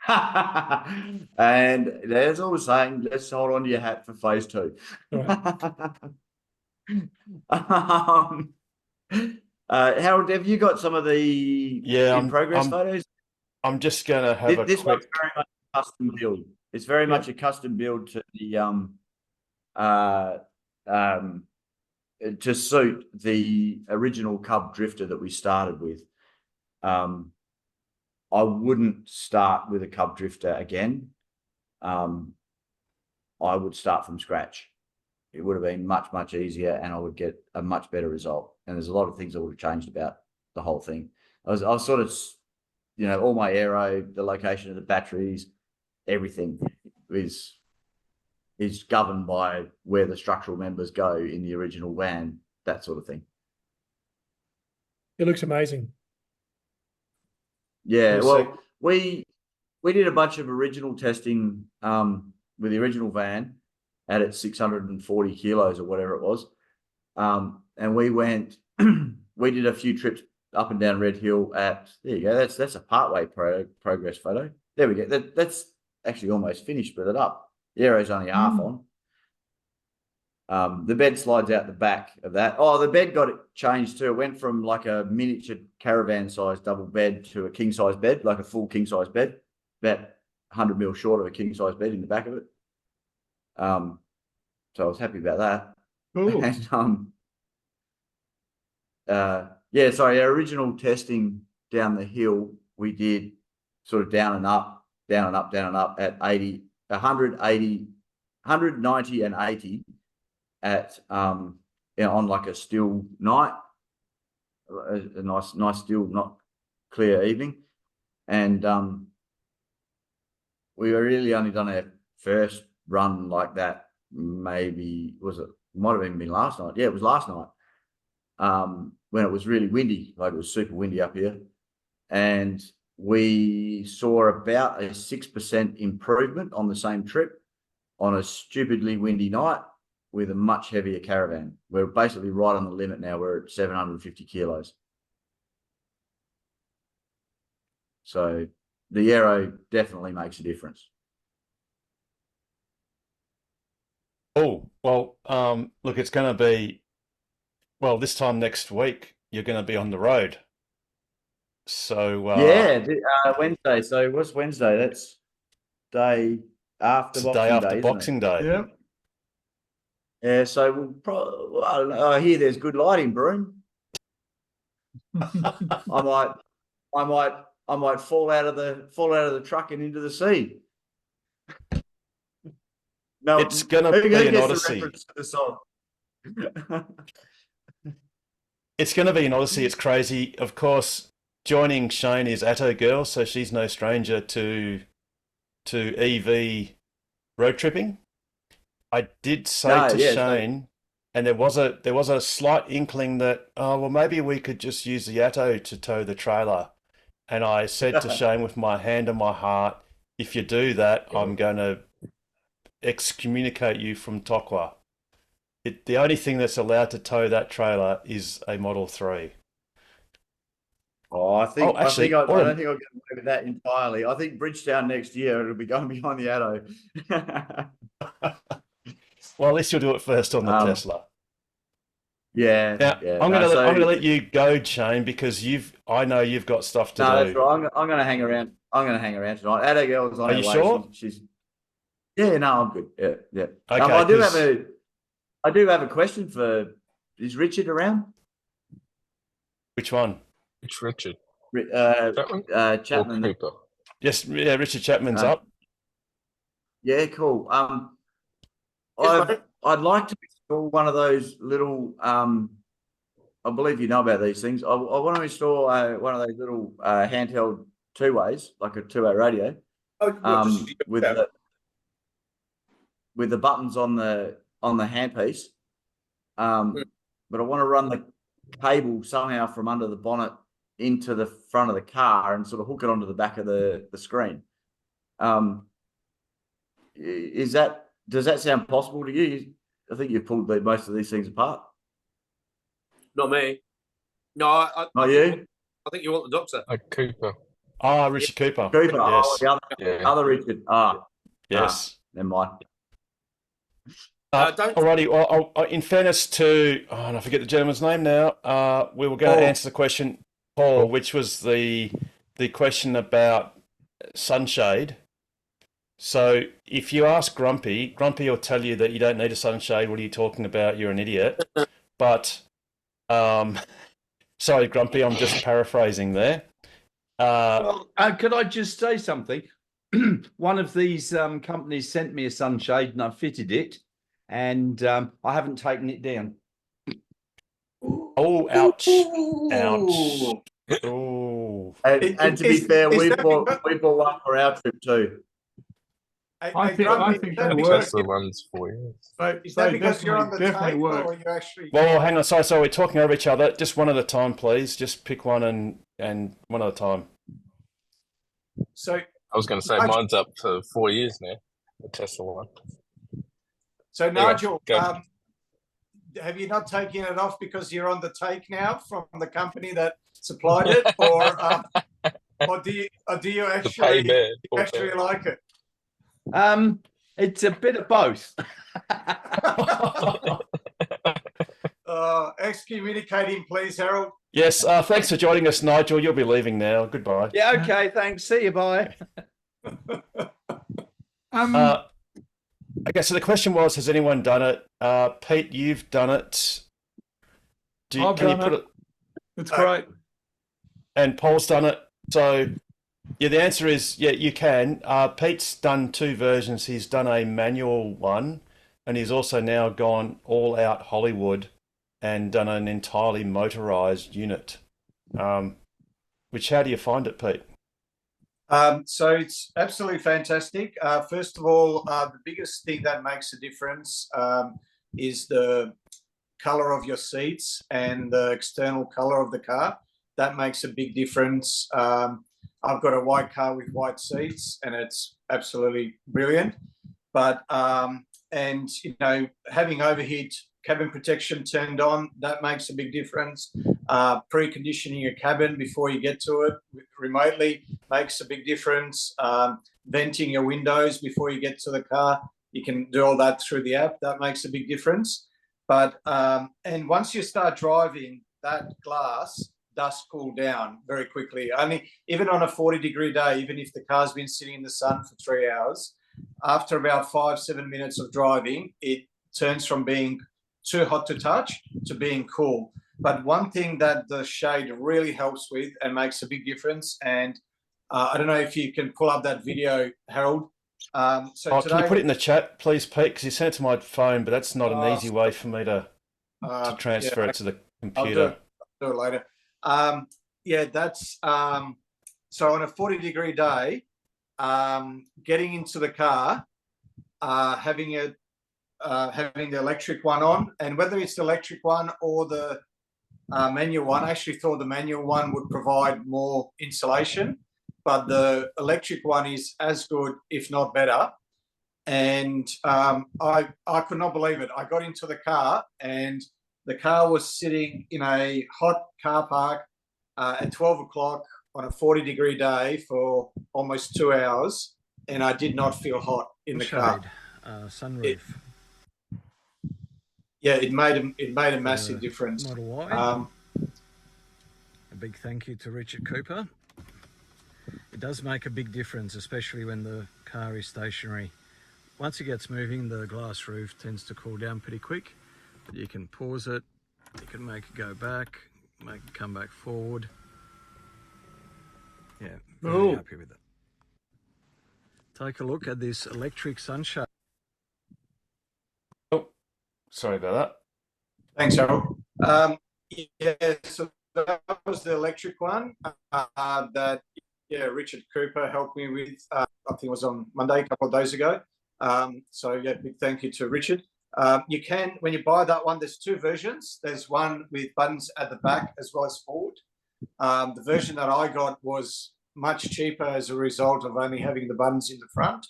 And as I was saying, let's hold on to your hat for phase 2. Right. Harold, have you got some of the progress photos? I'm just going to have this one's very much a custom build. It's very much a custom build to the to suit the original Cub Drifter that we started with. I wouldn't start with a Cub Drifter again. I would start from scratch. It would have been much, much easier, and I would get a much better result. And there's a lot of things that would have changed about the whole thing. I was sort of, you know, all my aero, the location of the batteries, everything is governed by where the structural members go in the original van, that sort of thing. It looks amazing. Yeah, well, we did a bunch of original testing with the original van at its 640 kilos or whatever it was. And we went, we did a few trips up and down Red Hill at, there you go, that's a partway progress photo. There we go. That's actually almost finished with it up. The aero's only half on. The bed slides out the back of that. Oh, the bed got it changed too. It went from like a miniature caravan size double bed to a king size bed, like a full king size bed, about 100 mil short of a king size bed in the back of it. So I was happy about that. Ooh. And yeah, sorry, our original testing down the hill, we did sort of down and up, down and up, down and up at 80, 180, 190 and 80 at on like a still night, a nice still, not clear evening, and we really only done our first run like that. Maybe might have even been last night. Yeah, it was last night. When it was really windy, like it was super windy up here, and we saw about a 6% improvement on the same trip on a stupidly windy night with a much heavier caravan. We're basically right on the limit now. We're at 750 kilos. So the aero definitely makes a difference. Oh, well, look, it's going to be, well, this time next week, you're going to be on the road. So yeah, Wednesday. So what's Wednesday? That's day after it's Boxing the day after Day, Boxing Day. Yeah. Yeah, so we'll probably, I don't know, I hear there's good lighting, Broom. I might fall out of the truck and into the sea. No, It's going to be an odyssey. It's going to be an odyssey. It's crazy. Of course, joining Shane is Atto Girl, so she's no stranger to EV road tripping. I did say to Shane, and there was a slight inkling that, oh, well, maybe we could just use the Atto to tow the trailer. And I said to Shane with my hand on my heart, if you do that, I'm going to excommunicate you from Tokwa. The only thing that's allowed to tow that trailer is a Model 3. Oh, I don't think I'll get away with that entirely. I think Bridgetown next year it'll be going behind the Atto. Well, at least you'll do it first on the Tesla. Yeah. Now, yeah. I'm gonna let you go, Shane, because I know you've got stuff to do. That's right. I'm gonna hang around. I'm gonna hang around tonight. Atto Girl's on her way. Are you sure? She's yeah, no, I'm good. Yeah, yeah. Okay, I do have a question for. Is Richard around? Which one? Which Richard? Chapman. Cooper. Yes, yeah, Richard Chapman's up. Yeah, cool. I'd like to install one of those little. I believe you know about these things. I want to install one of those little handheld two-ways, like a two-way radio, with the buttons on the handpiece. But I want to run the cable somehow from under the bonnet into the front of the car and sort of hook it onto the back of the screen. Does that sound possible to you? I think you've pulled most of these things apart. Not me. No, Not you? I think you want the doctor. Cooper. Ah, Richard Cooper. Cooper. Yes. Oh, the other Richard. Yes. Never mind. Alrighty. Well, in fairness to, and I forget the gentleman's name now. We were going to answer the question, Paul, which was the question about sunshade. So if you ask Grumpy will tell you that you don't need a sunshade. What are you talking about? You're an idiot. But, sorry, Grumpy, I'm just paraphrasing there. Could I just say something? One of these companies sent me a sunshade and I fitted it, and I haven't taken it down. Oh, ouch. Ouch. Oh. And to be fair, we bought one for our trip too. I think that works. Tesla runs 4 years. Is that because you're on the tape or you actually? Well, hang on. Sorry, we're talking over each other. Just one at a time, please. Just pick one and one at a time. So I was going to say mine's up for 4 years now. The Tesla one. So Nigel, go. have you not taken it off because you're on the take now from the company that supplied it, or do you actually like it? It's a bit of both. Excommunicating, please, Harold. Yes, thanks for joining us, Nigel. You'll be leaving now. Goodbye. Yeah, okay, thanks. See you, bye. Okay, so the question was, has anyone done it? Pete, you've done it. I've done it. It's great. And Paul's done it. So, yeah, the answer is, yeah, you can. Pete's done two versions. He's done a manual one, and he's also now gone all out Hollywood and done an entirely motorized unit. Which, how do you find it, Pete? So it's absolutely fantastic. First of all, the biggest thing that makes a difference is the color of your seats and the external color of the car. That makes a big difference. I've got a white car with white seats, and it's absolutely brilliant. But and you know, having overheat cabin protection turned on, that makes a big difference. Preconditioning your cabin before you get to it remotely makes a big difference. Venting your windows before you get to the car, you can do all that through the app. That makes a big difference. But and once you start driving, that glass does cool down very quickly. Only even on a 40-degree day, even if the car's been sitting in the sun for 3 hours, after about 5-7 minutes of driving, it turns from being too hot to touch to being cool. But one thing that the shade really helps with and makes a big difference, and I don't know if you can pull up that video, Harold. So today, can you put it in the chat, please, Pete? Because you sent it to my phone, but that's not an easy way for me to transfer it to the computer. I'll do it later. Yeah, that's so on a 40-degree day, getting into the car, having the electric one on, and whether it's the electric one or the manual one, I actually thought the manual one would provide more insulation, but the electric one is as good, if not better. And I could not believe it. I got into the car, and the car was sitting in a hot car park at 12 o'clock on a 40-degree day for almost 2 hours, and I did not feel hot in the car. Sunroof. It made a massive difference. Model Y. A big thank you to Richard Cooper. It does make a big difference, especially when the car is stationary. Once it gets moving, the glass roof tends to cool down pretty quick, but you can pause it, you can make it go back, make it come back forward. Yeah, very happy with it. Take a look at this electric sunshade. Oh, sorry about that. Thanks, Harold. Yeah, so that was the electric one that Richard Cooper helped me with. I think it was on Monday, a couple of days ago. So yeah, big thank you to Richard. You can, when you buy that one, there's two versions. There's one with buttons at the back as well as forward. The version that I got was much cheaper as a result of only having the buttons in the front.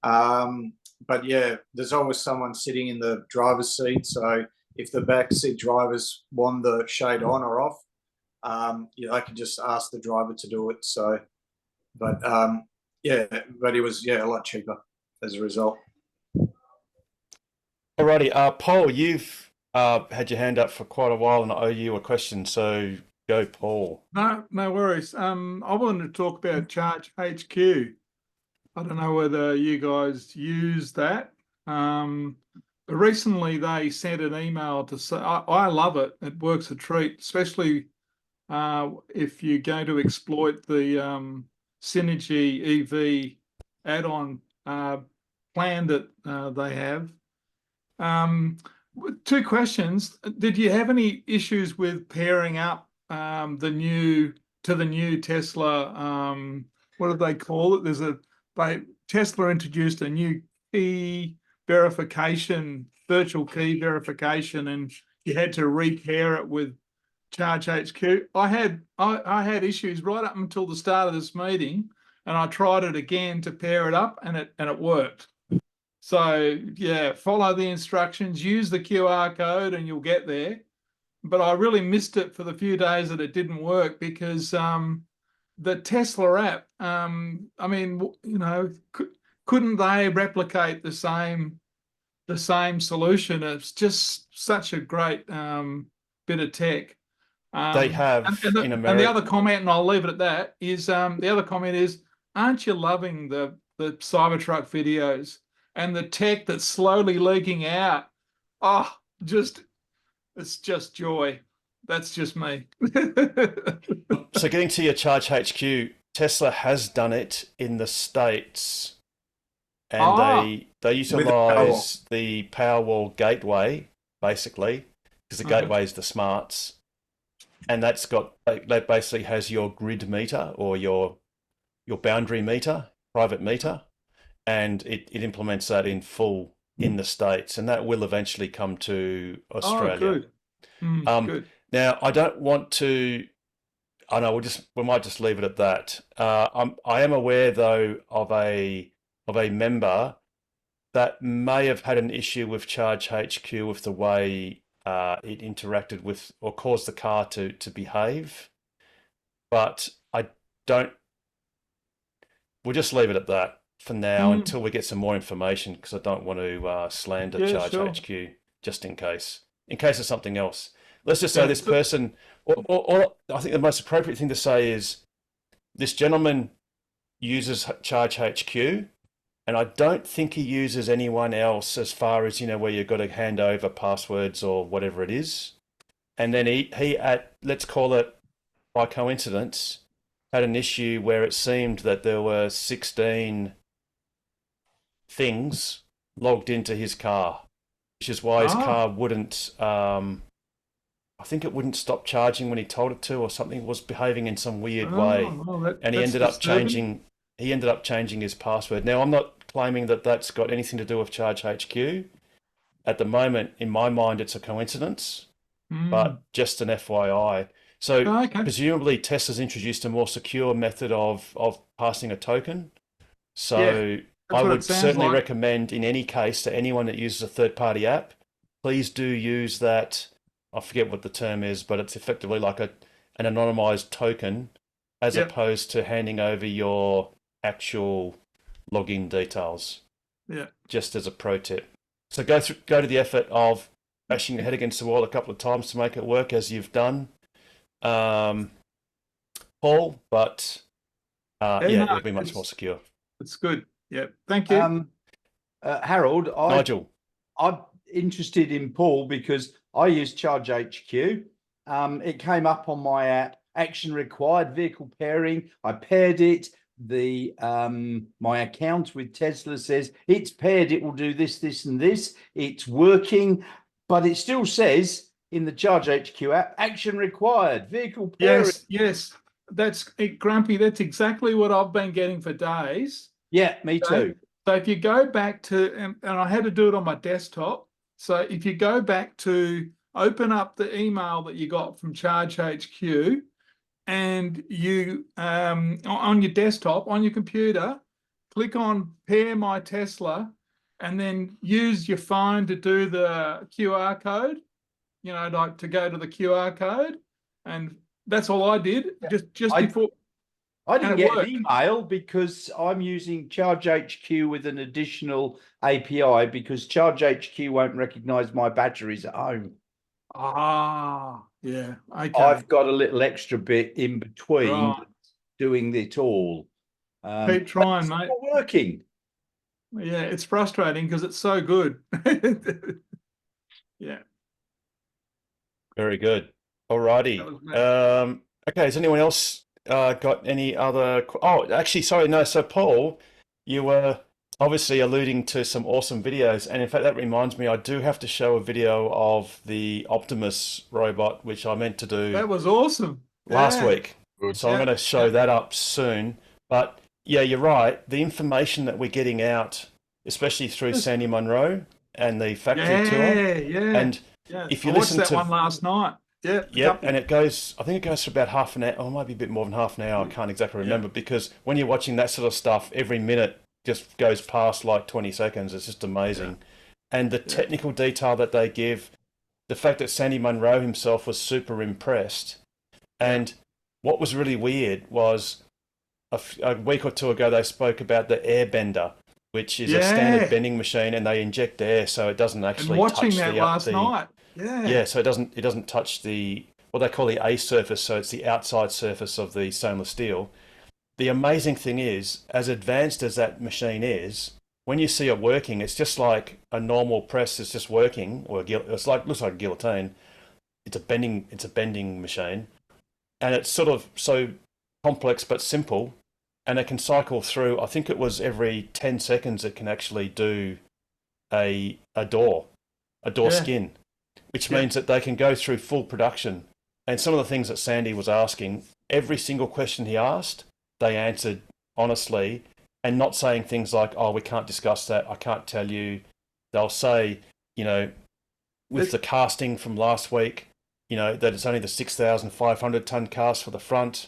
But yeah, there's always someone sitting in the driver's seat. So if the back seat drivers want the shade on or off, I can just ask the driver to do it. So, but it was a lot cheaper as a result. Alrighty, Paul, you've had your hand up for quite a while, and I owe you a question. So go, Paul. No worries. I wanted to talk about Charge HQ. I don't know whether you guys use that. But recently they sent an email to say, I love it. It works a treat, especially if you're going to exploit the Synergy EV add-on plan that they have. Two questions. Did you have any issues with pairing up the new Tesla? What do they call it? Tesla introduced a new key verification, virtual key verification, and you had to repair it with Charge HQ. I had issues right up until the start of this meeting, and I tried it again to pair it up, and it worked. So yeah, follow the instructions, use the QR code, and you'll get there. But I really missed it for the few days that it didn't work because the Tesla app, couldn't they replicate the same solution? It's just such a great bit of tech. They have in America. And the other comment, and I'll leave it at that, is the other comment is, aren't you loving the Cybertruck videos and the tech that's slowly leaking out? Oh, it's just joy. That's just me. So getting to your Charge HQ, Tesla has done it in the States, and they utilize the Powerwall gateway basically because the gateway is the smarts, and that basically has your grid meter or your boundary meter, private meter, and it implements that in full in the States, and that will eventually come to Australia. Good. Now, I don't want to. I know we might just leave it at that. I am aware though of a member that may have had an issue with Charge HQ with the way it interacted with or caused the car to behave, but I don't. We'll just leave it at that for now until we get some more information, because I don't want to slander Charge HQ just in case it's something else. Let's just say this person, or I think the most appropriate thing to say is this gentleman uses Charge HQ, and I don't think he uses anyone else as far as, where you've got to hand over passwords or whatever it is. And then he let's call it by coincidence, had an issue where it seemed that there were 16 things logged into his car, which is why his car wouldn't, I think it wouldn't stop charging when he told it to, or something was behaving in some weird way. And he ended up changing his password. Now, I'm not claiming that that's got anything to do with Charge HQ. At the moment, in my mind, it's a coincidence, but just an FYI. So presumably Tesla's introduced a more secure method of passing a token. So I would certainly recommend, in any case, to anyone that uses a third-party app, please do use that. I forget what the term is, but it's effectively like an anonymized token, as opposed to handing over your actual login details. Yeah. Just as a pro tip. So go to the effort of bashing your head against the wall a couple of times to make it work, as you've done, Paul. But it'll be much more secure. It's good. Yeah. Thank you. Harold, Nigel, I'm interested in Paul because I use Charge HQ. It came up on my app, action required, vehicle pairing. I paired it. My account with Tesla says it's paired, it will do this, this, and this. It's working, but it still says in the Charge HQ app, action required, vehicle pairing. Yes. That's Grumpy. That's exactly what I've been getting for days. Yeah, me too. So if you go back to, and I had to do it on my desktop. So if you go back to open up the email that you got from Charge HQ, and you on your desktop, on your computer, click on Pair My Tesla, and then use your phone to do the QR code, like to go to the QR code. And that's all I did, just before. I didn't get an email because I'm using Charge HQ with an additional API because Charge HQ won't recognize my batteries at home. Yeah. Okay. I've got a little extra bit in between doing it all. Keep trying, mate. It's not working. Yeah, it's frustrating because it's so good. Yeah. very good. Alrighty. Okay, has anyone else got any other? Oh, actually, sorry, no. So, Paul, you were obviously alluding to some awesome videos, and in fact, that reminds me, I do have to show a video of the Optimus robot, which I meant to do. That was awesome. Last week. So I'm going to show that up soon. But yeah, you're right. The information that we're getting out, especially through Sandy Munro and the factory tour. And if you listen watched that one last night. Yep, and it goes, I think it goes for about half an hour, or it might be a bit more than half an hour, I can't exactly remember, because when you're watching that sort of stuff, every minute just goes past like 20 seconds. It's just amazing. And the technical detail that they give, the fact that Sandy Munro himself was super impressed. And what was really weird was a week or two ago, they spoke about the Airbender, which is a standard bending machine, and they inject air so it doesn't actually touch watching that last night. So it doesn't touch the what they call the A surface, so it's the outside surface of the stainless steel. The amazing thing is, as advanced as that machine is, when you see it working, it's just like a normal press is just working, or looks like a guillotine. It's a bending machine, and it's sort of so complex but simple, and it can cycle through. I think it was every 10 seconds it can actually do a door skin. which means that they can go through full production. And some of the things that Sandy was asking, every single question he asked, they answered honestly, and not saying things like, "Oh, we can't discuss that. I can't tell you." They'll say, with the casting from last week, that it's only the 6,500 ton cast for the front.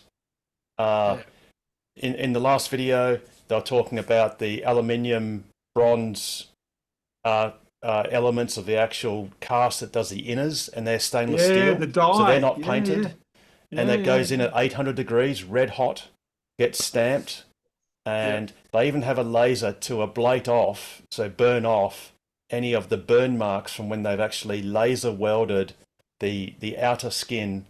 In the last video, they were talking about the aluminium, bronze elements of the actual cast that does the inners, and they're stainless steel, the dye. so they're not painted, and that goes in at 800 degrees, red hot, gets stamped, and they even have a laser to ablate off, so burn off any of the burn marks from when they've actually laser welded the outer skin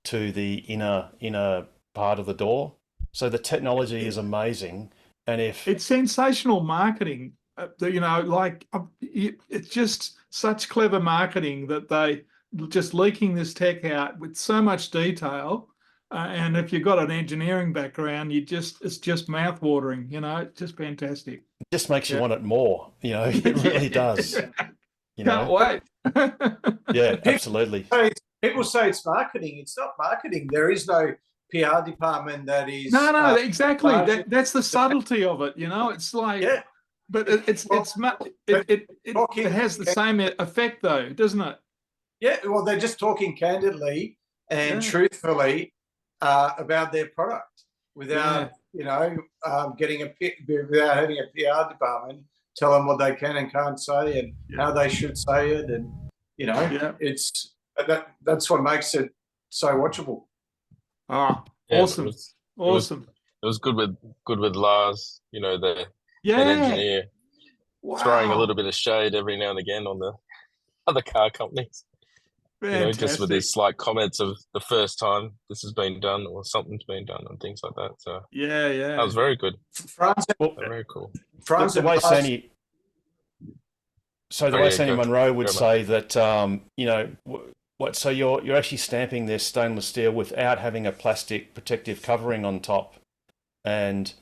to the inner part of the door. So the technology is amazing, and it's sensational marketing. It's just such clever marketing that they just leaking this tech out with so much detail. And if you've got an engineering background, it's just mouth-watering. It's just fantastic. It just makes you want it more. It really does. Can't wait. Yeah, absolutely. People say it's marketing. It's not marketing. There is no PR department that is. No, exactly. That's the subtlety of it. It's like, but it has the same effect though, doesn't it? Yeah. Well, they're just talking candidly and truthfully about their product without without having a PR department tell them what they can and can't say and how they should say it, and it's that's what makes it so watchable. Awesome. Awesome. It was good with Lars, the head engineer, throwing a little bit of shade every now and again on the other car companies. Just with these slight comments of the first time this has been done or something's been done and things like that. So that was very good. Very cool. The way Sandy Munro would say that, so you're actually stamping this stainless steel without having a plastic protective covering on top, and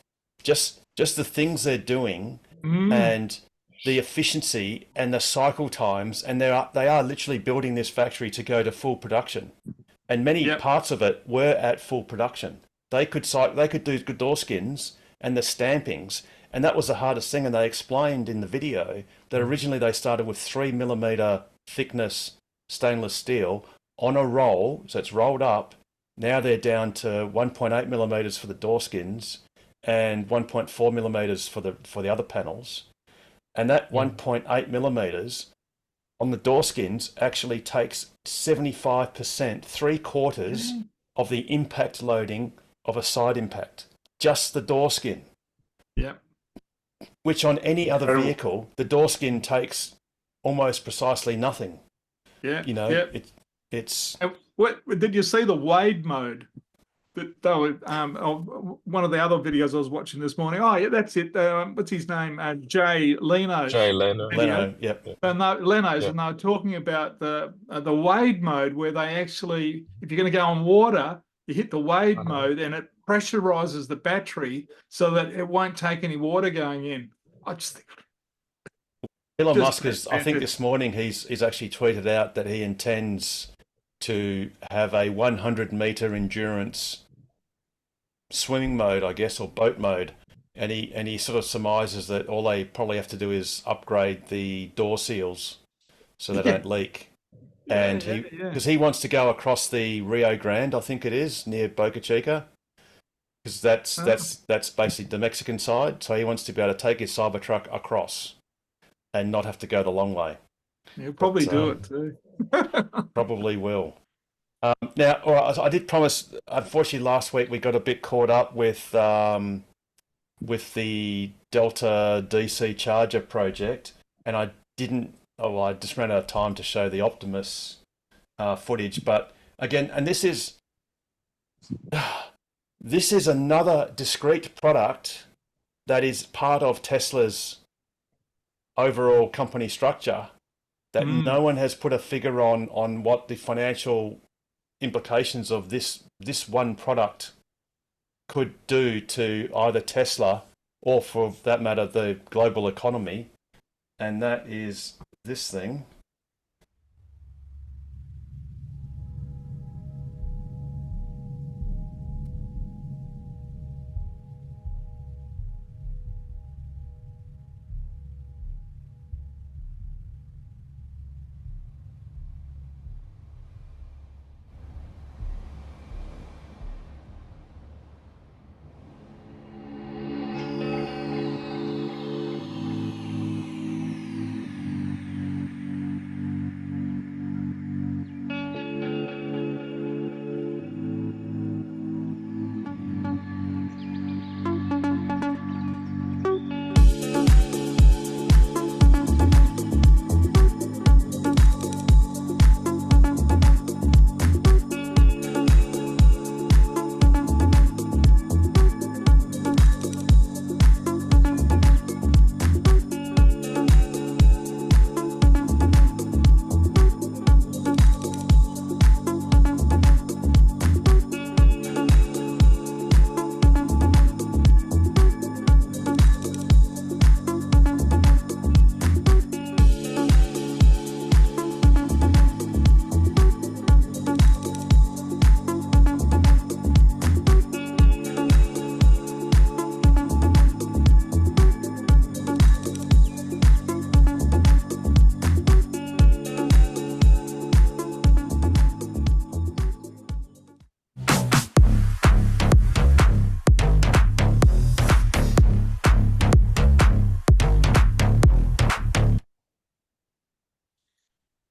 just the things they're doing and the efficiency and the cycle times, and they are literally building this factory to go to full production, and many parts of it were at full production. They could do door skins and the stampings, and that was the hardest thing. And they explained in the video that originally they started with 3mm thickness stainless steel on a roll, so it's rolled up. Now they're down to 1.8mm for the door skins and 1.4mm for the other panels. And that 1.8mm on the door skins actually takes 75%, 3/4 of the impact loading of a side impact. Just the door skin. Yeah. Which on any other vehicle, the door skin takes almost precisely nothing. Yeah. It's. What did you see the Wade mode? One of the other videos I was watching this morning. Oh yeah, that's it. What's his name? Jay Leno. Leno, yep. And Leno's, and they were talking about the Wade mode, where they actually, if you're going to go on water, you hit the Wade mode, and it pressurizes the battery so that it won't take any water going in. I just think. Elon Musk is. I think this morning he's actually tweeted out that he intends to have a 100-meter endurance swimming mode, I guess, or boat mode, and he sort of surmises that all they probably have to do is upgrade the door seals so they don't leak. And because he wants to go across the Rio Grande, I think it is, near Boca Chica, because that's basically the Mexican side. So he wants to be able to take his Cybertruck across and not have to go the long way. He'll probably do it too. Probably will. Now, all right, I did promise. Unfortunately, last week we got a bit caught up with the Delta DC charger project, and I didn't. Oh, I just ran out of time to show the Optimus footage. But again, and this is another discrete product that is part of Tesla's overall company structure that no one has put a figure on what the financial implications of this one product could do to either Tesla or, for that matter, the global economy. And that is this thing.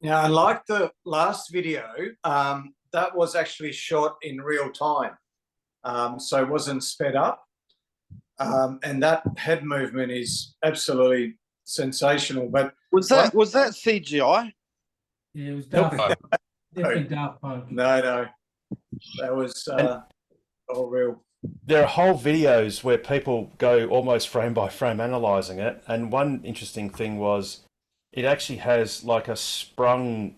Now, unlike the last video, that was actually shot in real time, so it wasn't sped up. And that head movement is absolutely sensational. But was that CGI? Yeah, it was Daft Daft. Punk. Definitely Daft Punk. No, that was all real. There are whole videos where people go almost frame by frame analysing it, and one interesting thing was it actually has like a sprung,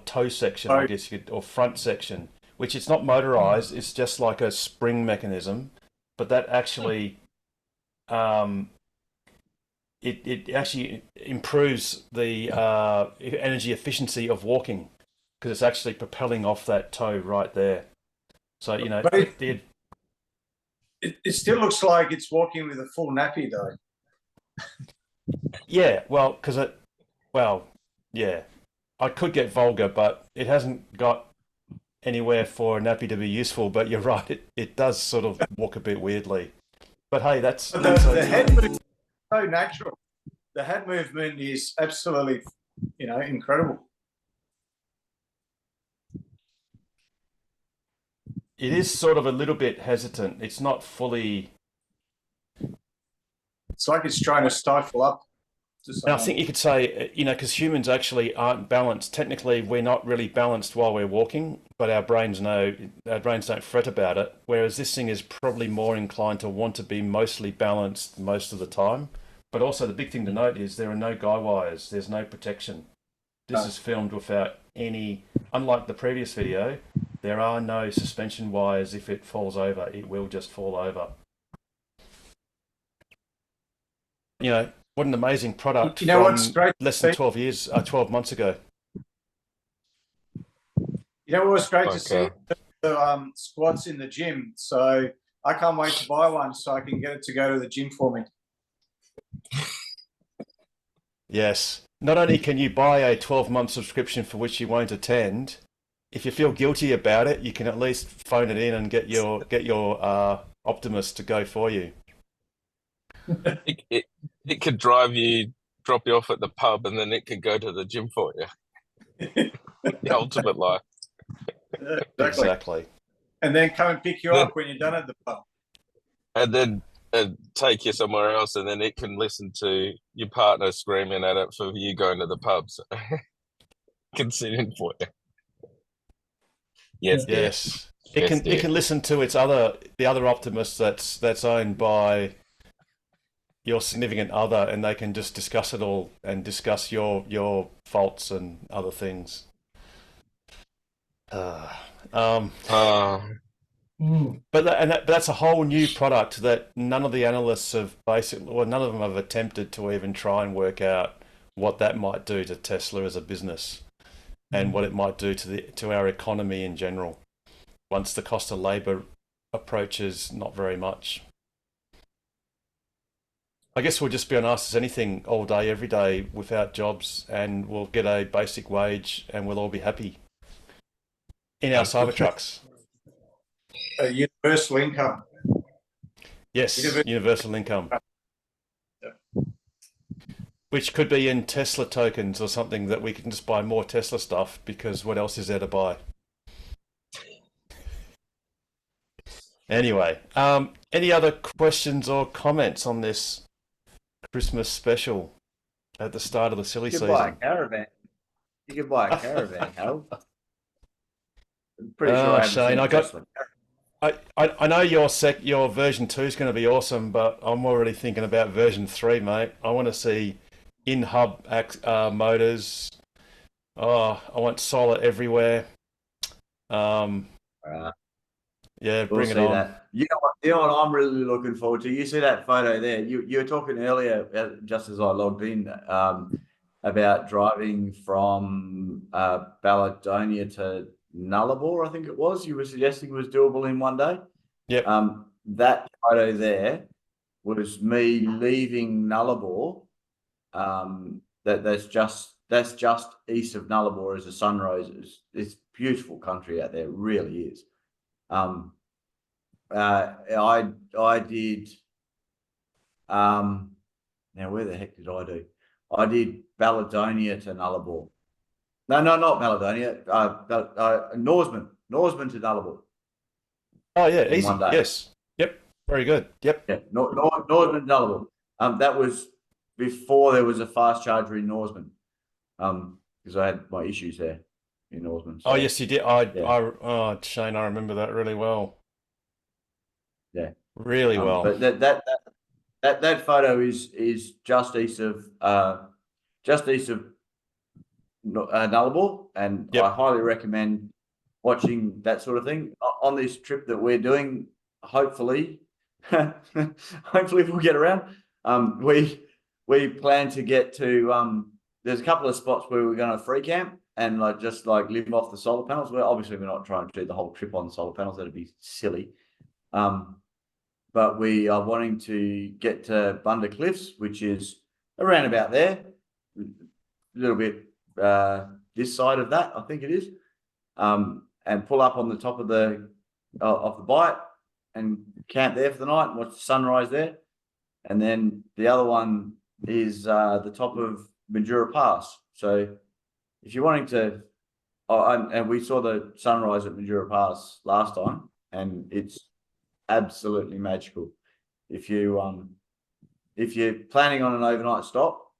toe section, I guess you could, or front section, which it's not motorised, it's just like a spring mechanism, but that actually, it actually improves the energy efficiency of walking, because it's actually propelling off that toe right there. So, you know, But it still looks like it's walking with a full nappy, though. Yeah, well, yeah, I could get vulgar, but it hasn't got anywhere for a nappy to be useful. But you're right, it does sort of walk a bit weirdly. But hey, the head movement is so natural. The head movement is absolutely, incredible. It is sort of a little bit hesitant. It's not fully. It's like it's trying to stifle up. I think you could say, because humans actually aren't balanced. Technically, we're not really balanced while we're walking, but our brains don't fret about it. Whereas this thing is probably more inclined to want to be mostly balanced most of the time. But also the big thing to note is there are no guy wires. There's no protection. This is filmed without any, unlike the previous video, there are no suspension wires. If it falls over, it will just fall over. What an amazing product from what's great? Less than 12 months ago. What was great to see? The squats in the gym. So I can't wait to buy one so I can get it to go to the gym for me. Yes. Not only can you buy a 12-month subscription for which you won't attend, if you feel guilty about it, you can at least phone it in and get your Optimus to go for you. It could drop you off at the pub, and then it could go to the gym for you. The ultimate life. Exactly. And then come and pick you up when you're done at the pub. And then take you somewhere else, and then it can listen to your partner screaming at it for you going to the pub. So can sit in for you. Yes. It can listen to the other Optimus that's owned by your significant other, and they can just discuss it all and discuss your faults and other things. But that's a whole new product that none of the analysts have none of them have attempted to even try and work out what that might do to Tesla as a business and what it might do to our economy in general once the cost of labour approaches not very much. I guess we'll just be on Ask Us Anything all day, every day without jobs, and we'll get a basic wage and we'll all be happy in our Cybertrucks. A universal income. Yes, universal income. Which could be in Tesla tokens or something that we can just buy more Tesla stuff because what else is there to buy? Anyway, any other questions or comments on this Christmas special at the start of the silly season? You could buy a caravan. You could buy a caravan, Harold. I'm pretty sure I know your version 2 is going to be awesome, but I'm already thinking about version 3, mate. I want to see in-hub motors. Oh, I want solar everywhere. Yeah, bring it on. That. You know what I'm really looking forward to? You see that photo there? You were talking earlier, just as I logged in, about driving from Baladonia to Nullarbor, I think it was. You were suggesting was doable in one day. Yep. That photo there was me leaving Nullarbor. That's just east of Nullarbor as the sun rises. It's beautiful country out there. It really is. I did. Now where the heck did I do? I did Baladonia to Nullarbor. No, not Caledonia. Norseman to Nullarbor. Oh yeah, In easy. one day. Yes. Yep. Very good. Yep. Yeah, Norseman to Nullarbor. That was before there was a fast charger in Norseman. Because I had my issues there in Norseman. So, Oh yes, you did. Oh Shane, I remember that really well. Yeah. Really well. But that photo is just east of Nullarbor, and I highly recommend watching that sort of thing on this trip that we're doing. Hopefully, hopefully we'll get around. We plan to get to there's a couple of spots where we're going to free camp and just live off the solar panels. Well, obviously we're not trying to do the whole trip on solar panels. That'd be silly. But we are wanting to get to Bunder Cliffs, which is around about there, a little bit this side of that, I think it is, and pull up on the top of the Bight and camp there for the night and watch the sunrise there. And then the other one is the top of Mildura Pass. So if you're wanting to, and we saw the sunrise at Mildura Pass last time, and it's absolutely magical. If you're planning on an overnight stop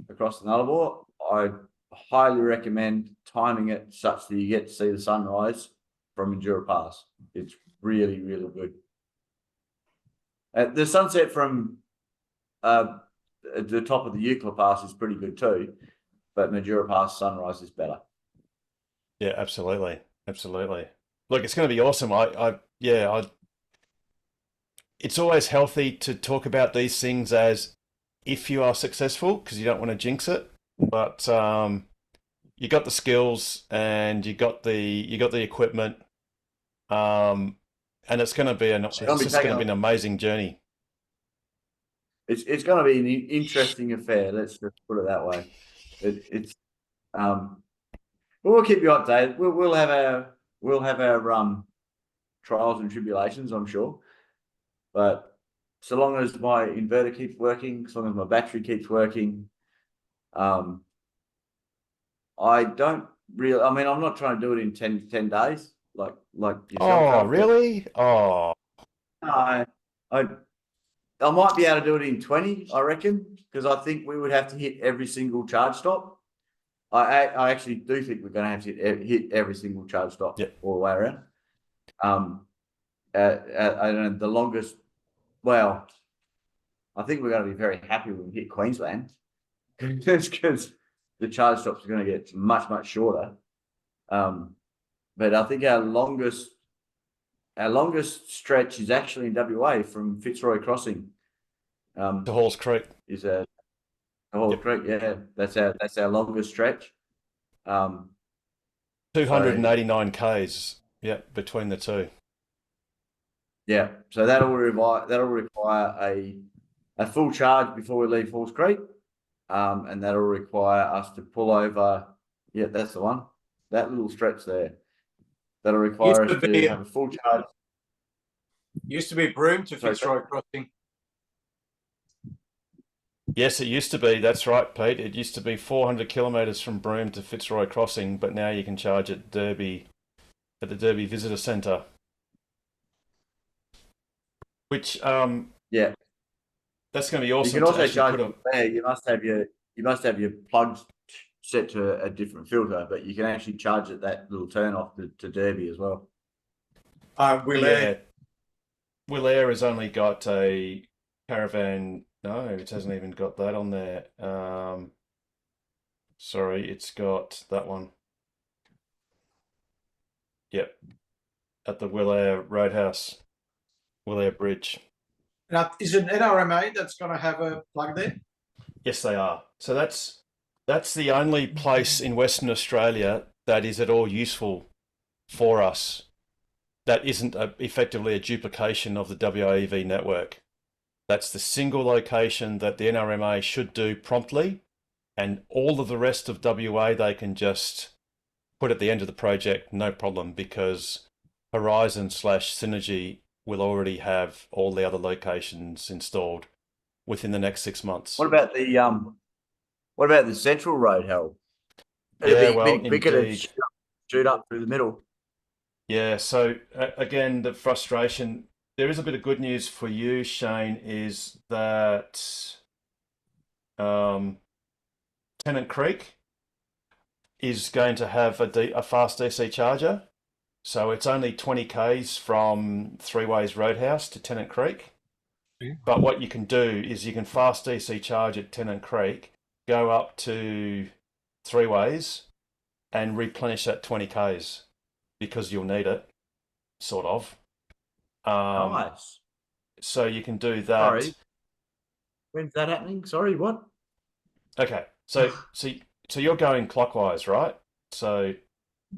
across the Nullarbor, I highly recommend timing it such that you get to see the sunrise from Mildura Pass. It's really, really good. The sunset from the top of the Eucla Pass is pretty good too, but Mildura Pass sunrise is better. Yeah, absolutely. Look, it's going to be awesome. It's always healthy to talk about these things as if you are successful, because you don't want to jinx it. But you got the skills and you got the equipment, and it's going to be an amazing journey. It's going to be an interesting affair. Let's just put it that way. We'll keep you updated. We'll have our trials and tribulations, I'm sure. But so long as my inverter keeps working, so long as my battery keeps working, I don't really. I mean, I'm not trying to do it in 10 days, like yourself. Oh, really? Oh, I might be able to do it in 20, I reckon, because I think we would have to hit every single charge stop. I actually do think we're going to have to hit every single charge stop all the way around. I don't know, the longest. Well, I think we're going to be very happy when we hit Queensland, because the charge stops are going to get much shorter. But I think our longest stretch is actually in WA from Fitzroy Crossing. To Halls Creek is Halls Creek. Yeah, that's our longest stretch. 289 k's. Yeah, between the two. Yeah, so that'll require a full charge before we leave Halls Creek, and that'll require us to pull over. Yeah, that's the one. That little stretch there. That'll require us to have a full charge. Used to be Broome to Fitzroy Crossing. Yes, it used to be. That's right, Pete. It used to be 400 kilometres from Broome to Fitzroy Crossing, but now you can charge at Derby, at the Derby Visitor Centre. Which yeah, that's going to be awesome. You can also charge there. You must have your plugs set to a different filter, but you can actually charge at that little turn off to Derby as well. Willair has only got a caravan. No, it hasn't even got that on there. Sorry, it's got that one. Yep, at the Willair Roadhouse, Willair Bridge. Now, is it NRMA that's going to have a plug there? Yes, they are. So that's the only place in Western Australia that is at all useful for us. That isn't effectively a duplication of the WAEV network. That's the single location that the NRMA should do promptly, and all of the rest of WA they can just put at the end of the project, no problem, because Horizon / Synergy will already have all the other locations installed within the next 6 months. What about the Central Road, Hal? It'll well, be bigger to indeed. shoot up through the middle. Yeah, so again, the frustration. There is a bit of good news for you, Shane, is that Tennant Creek is going to have a fast DC charger. So it's only 20 Ks from Three Ways Roadhouse to Tennant Creek. But what you can do is you can fast DC charge at Tennant Creek, go up to Three Ways, and replenish that 20 Ks because you'll need it, sort of. Nice. So you can do that. Sorry. When's that happening? Sorry, what? Okay, so you're going clockwise, right? So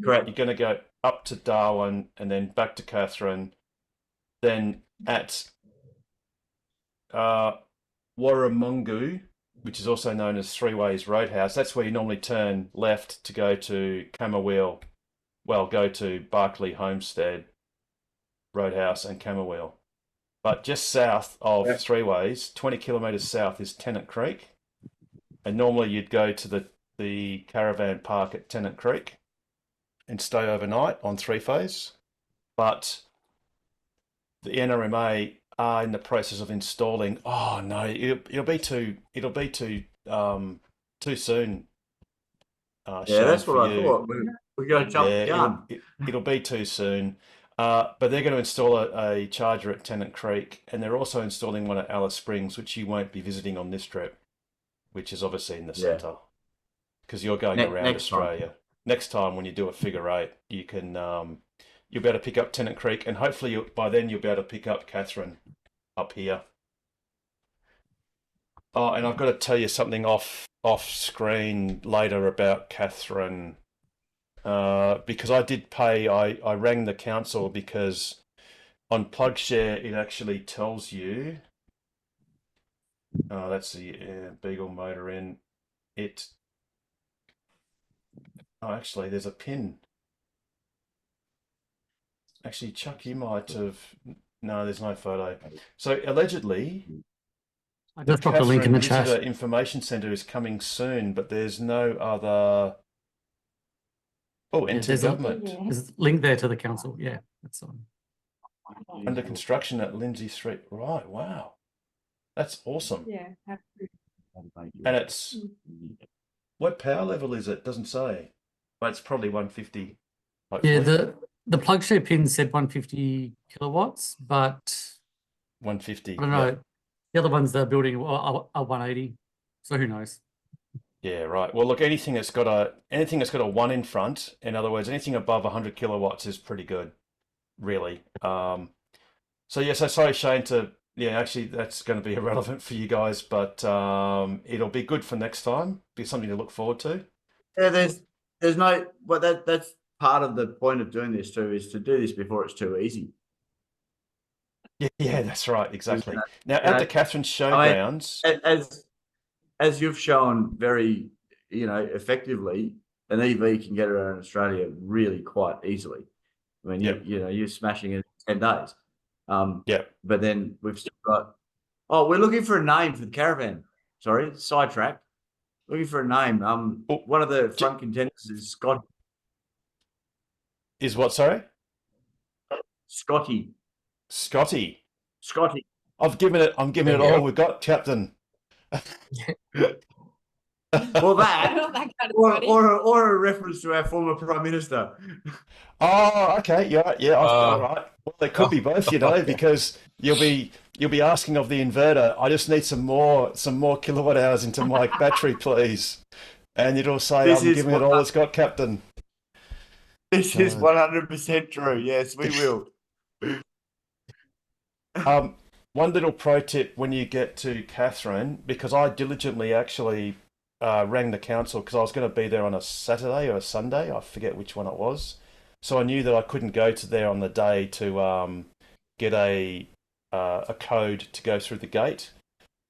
Correct. you're going to go up to Darwin and then back to Catherine, then at Warramungu, which is also known as Three Ways Roadhouse. That's where you normally turn left to go to Camberwell. Well, go to Barclay Homestead Roadhouse and Camberwell. But just south of Three Ways, 20 kilometres south, is Tennant Creek. And normally you'd go to the caravan park at Tennant Creek and stay overnight on Three Phase. But the NRMA are in the process of installing. Oh no, it'll be too soon. Yeah, that's what I thought. We're going to jump the gun. It'll be too soon. But they're going to install a charger at Tennant Creek, and they're also installing one at Alice Springs, which you won't be visiting on this trip, which is obviously in the centre, because you're going around Australia. Next time when you do a figure eight, you can you'll be able to pick up Tennant Creek, and hopefully by then you'll be able to pick up Catherine up here. Oh, and I've got to tell you something off screen later about Catherine. Because I did pay, I rang the council because on PlugShare it actually tells you, that's the Beagle Motor in it. Oh, actually, there's a pin. Actually, Chuck, you might have. No, there's no photo. So allegedly, I just dropped a link in the chat. Visitor Information Centre is coming soon, but there's no other. Oh, enter government. There's a link there to the council. Yeah, that's on. Under construction at Lindsay Street. Right, wow. That's awesome. Yeah. And it's, what power level is it? Doesn't say. But it's probably 150. Hopefully. Yeah, the PlugShare pin said 150 kilowatts, but 150. I don't know. The other ones they're building are 180. So who knows? Yeah, right. Well, look, anything that's got a 1 in front, in other words, anything above 100 kilowatts is pretty good, really. So yes, so sorry, Shane, actually that's going to be irrelevant for you guys, but it'll be good for next time. Be something to look forward to. Yeah, there's no, but that's part of the point of doing this too, is to do this before it's too easy. Yeah, that's right, exactly. Now at the Catherine Showgrounds, as you've shown very, effectively, an EV can get around Australia really quite easily. I mean, you're smashing it in 10 days. But then we've still got, we're looking for a name for the caravan. Sorry, sidetracked. Looking for a name. One of the front contenders is Scott. Is what, sorry? Scotty. I'm giving it all we've got, Captain. Well, that or a reference to our former Prime Minister. Oh, okay, yeah, all right. Well, they could be both, because you'll be asking of the inverter. I just need some more kilowatt hours into my battery, please. And it'll say, I'm giving it all it's got, Captain. This is 100% true. Yes, we will. One little pro tip when you get to Catherine, because I diligently actually rang the council because I was going to be there on a Saturday or a Sunday. I forget which one it was. So I knew that I couldn't go to there on the day to get a code to go through the gate.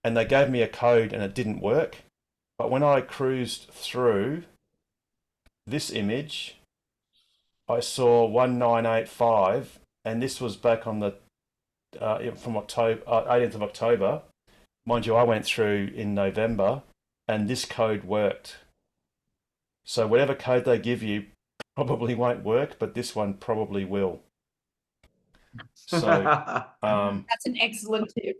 And they gave me a code and it didn't work. But when I cruised through this image, I saw 1985, and this was back on the from October, 18th of October. Mind you, I went through in November, and this code worked. So whatever code they give you probably won't work, but this one probably will. So That's an excellent tip.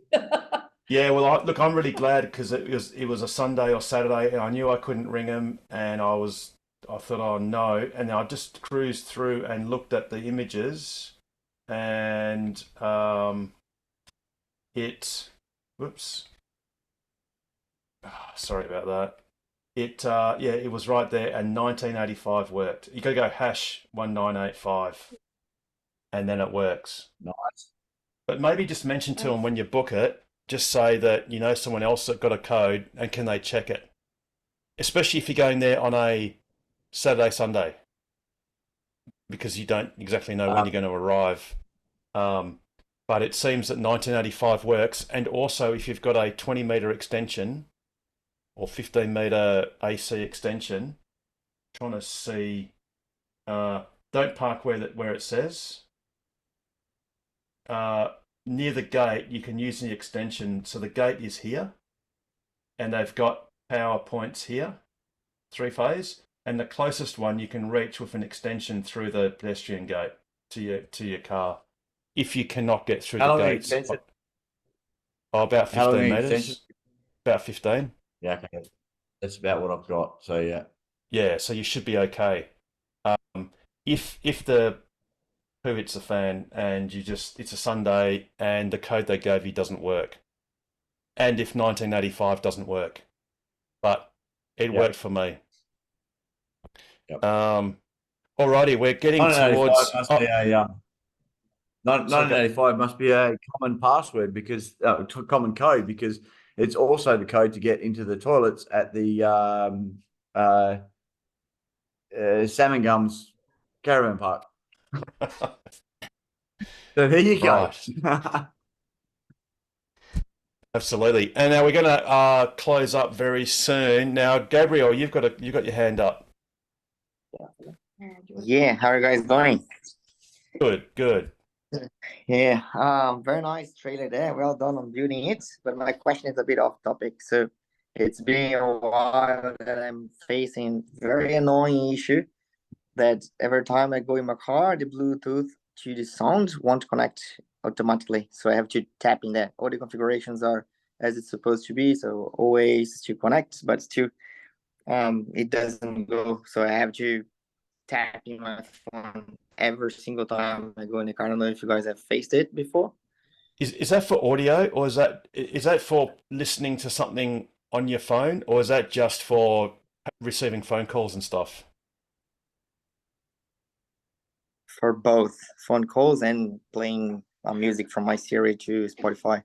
yeah, well, look, I'm really glad because it was a Sunday or Saturday, and I knew I couldn't ring them, and I thought, oh no, and I just cruised through and looked at the images, and whoops, sorry about that. It was right there, and 1985 worked. You got to go #1985, and then it works. Nice. But maybe just mention to them when you book it, just say that you know someone else that got a code, and can they check it? Especially if you're going there on a Saturday, Sunday, because you don't exactly know when you're going to arrive. But it seems that 1985 works, and also if you've got a 20-meter extension or 15-meter AC extension, trying to see, don't park where it says. Near the gate, you can use the extension. So the gate is here, and they've got power points here, 3-phase, and the closest one you can reach with an extension through the pedestrian gate to your car. If you cannot get through the gates, about 15 meters. About 15. Yeah, okay. That's about what I've got. So yeah. Yeah, so you should be okay. If the who hits the fan and it's a Sunday and the code they gave you doesn't work, and if 1985 doesn't work, but it worked for me. Yep. Alrighty, we're getting towards. 1985 must be a common password because common code, because it's also the code to get into the toilets at the Salmon Gums Caravan Park. So there you go. Absolutely. And now we're going to close up very soon. Now, Gabriel, you've got your hand up. Yeah, how are you guys going? Good. Yeah, very nice trailer there. Well done on building it. But my question is a bit off topic. So it's been a while that I'm facing very annoying issue that every time I go in my car, the Bluetooth to the sound won't connect automatically. So I have to tap in there. All the configurations are as it's supposed to be. So always to connect, but still it doesn't go. So I have to tap in my phone every single time I go in the car. I don't know if you guys have faced it before. Is that for audio, or is that for listening to something on your phone, or is that just for receiving phone calls and stuff? For both phone calls and playing music from my Siri to Spotify.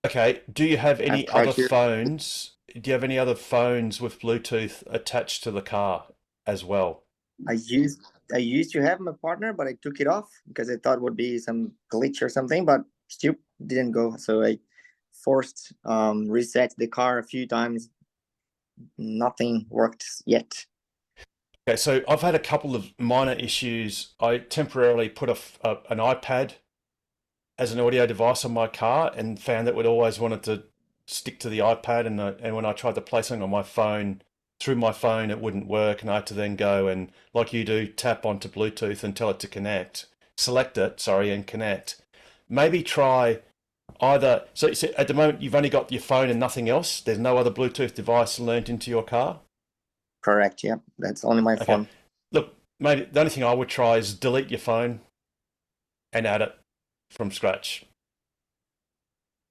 Okay. Do you have any other phones? Do you have any other phones with Bluetooth attached to the car as well? I used to have my partner, but I took it off because I thought it would be some glitch or something, but still didn't go. So I forced reset the car a few times. Nothing worked yet. Okay, so I've had a couple of minor issues. I temporarily put an iPad as an audio device on my car and found that it always wanted to stick to the iPad, and when I tried to play something on my phone, through my phone, it wouldn't work, and I had to then go and, like you do, tap onto Bluetooth and tell it to select it, and connect. Maybe try either, so at the moment you've only got your phone and nothing else, there's no other Bluetooth device learnt into your car? Correct, yeah, that's only my phone. Look, maybe the only thing I would try is delete your phone and add it from scratch.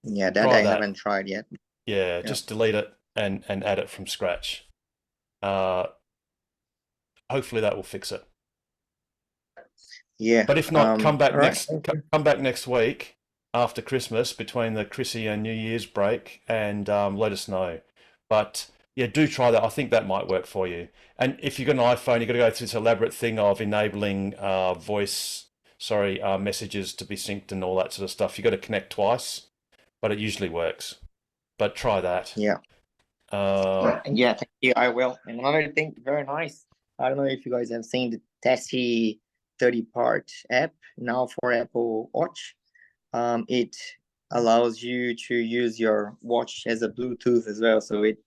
Yeah, that I haven't tried yet. Yeah, just delete it and add it from scratch. Hopefully that will fix it. Yeah. But if not, come back next week after Christmas, between the Chrissy and New Year's break, and let us know. But yeah, do try that. I think that might work for you. And if you've got an iPhone, you've got to go through this elaborate thing of enabling messages to be synced and all that sort of stuff. You've got to connect twice, but it usually works. But try that. Yeah. Yeah, thank you. I will. And another thing, very nice. I don't know if you guys have seen the Tessie 30-part app now for Apple Watch. It allows you to use your watch as a Bluetooth as well. So it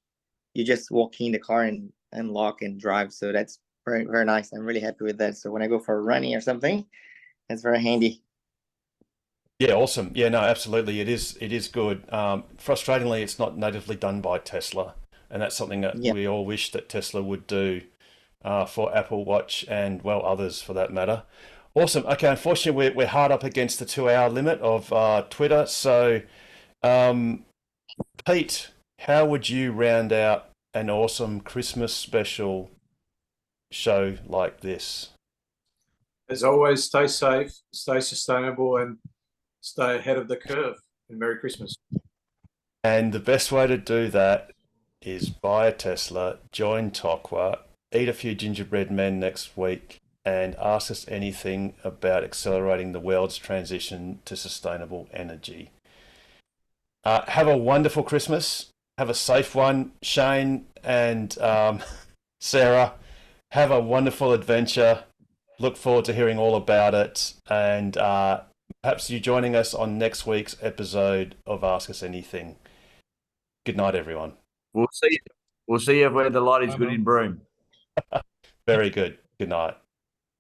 you just walk in the car and unlock and drive. So that's very, very nice. I'm really happy with that. So when I go for a running or something, that's very handy. Yeah, awesome. Yeah, no, absolutely. It is good. Frustratingly, it's not natively done by Tesla, and that's something that we all wish that Tesla would do for Apple Watch and, well, others for that matter. Awesome. Okay, unfortunately, we're hard up against the 2-hour limit of Twitter. So, Pete, how would you round out an awesome Christmas special show like this? As always, stay safe, stay sustainable, and stay ahead of the curve. And Merry Christmas. And the best way to do that is buy a Tesla, join Tokwa, eat a few gingerbread men next week, and ask us anything about accelerating the world's transition to sustainable energy. Have a wonderful Christmas. Have a safe one. Shane and Sarah, have a wonderful adventure. Look forward to hearing all about it. And perhaps you joining us on next week's episode of Ask Us Anything. Good night, everyone. We'll see you where the light is good in Broome. Very good. Good night.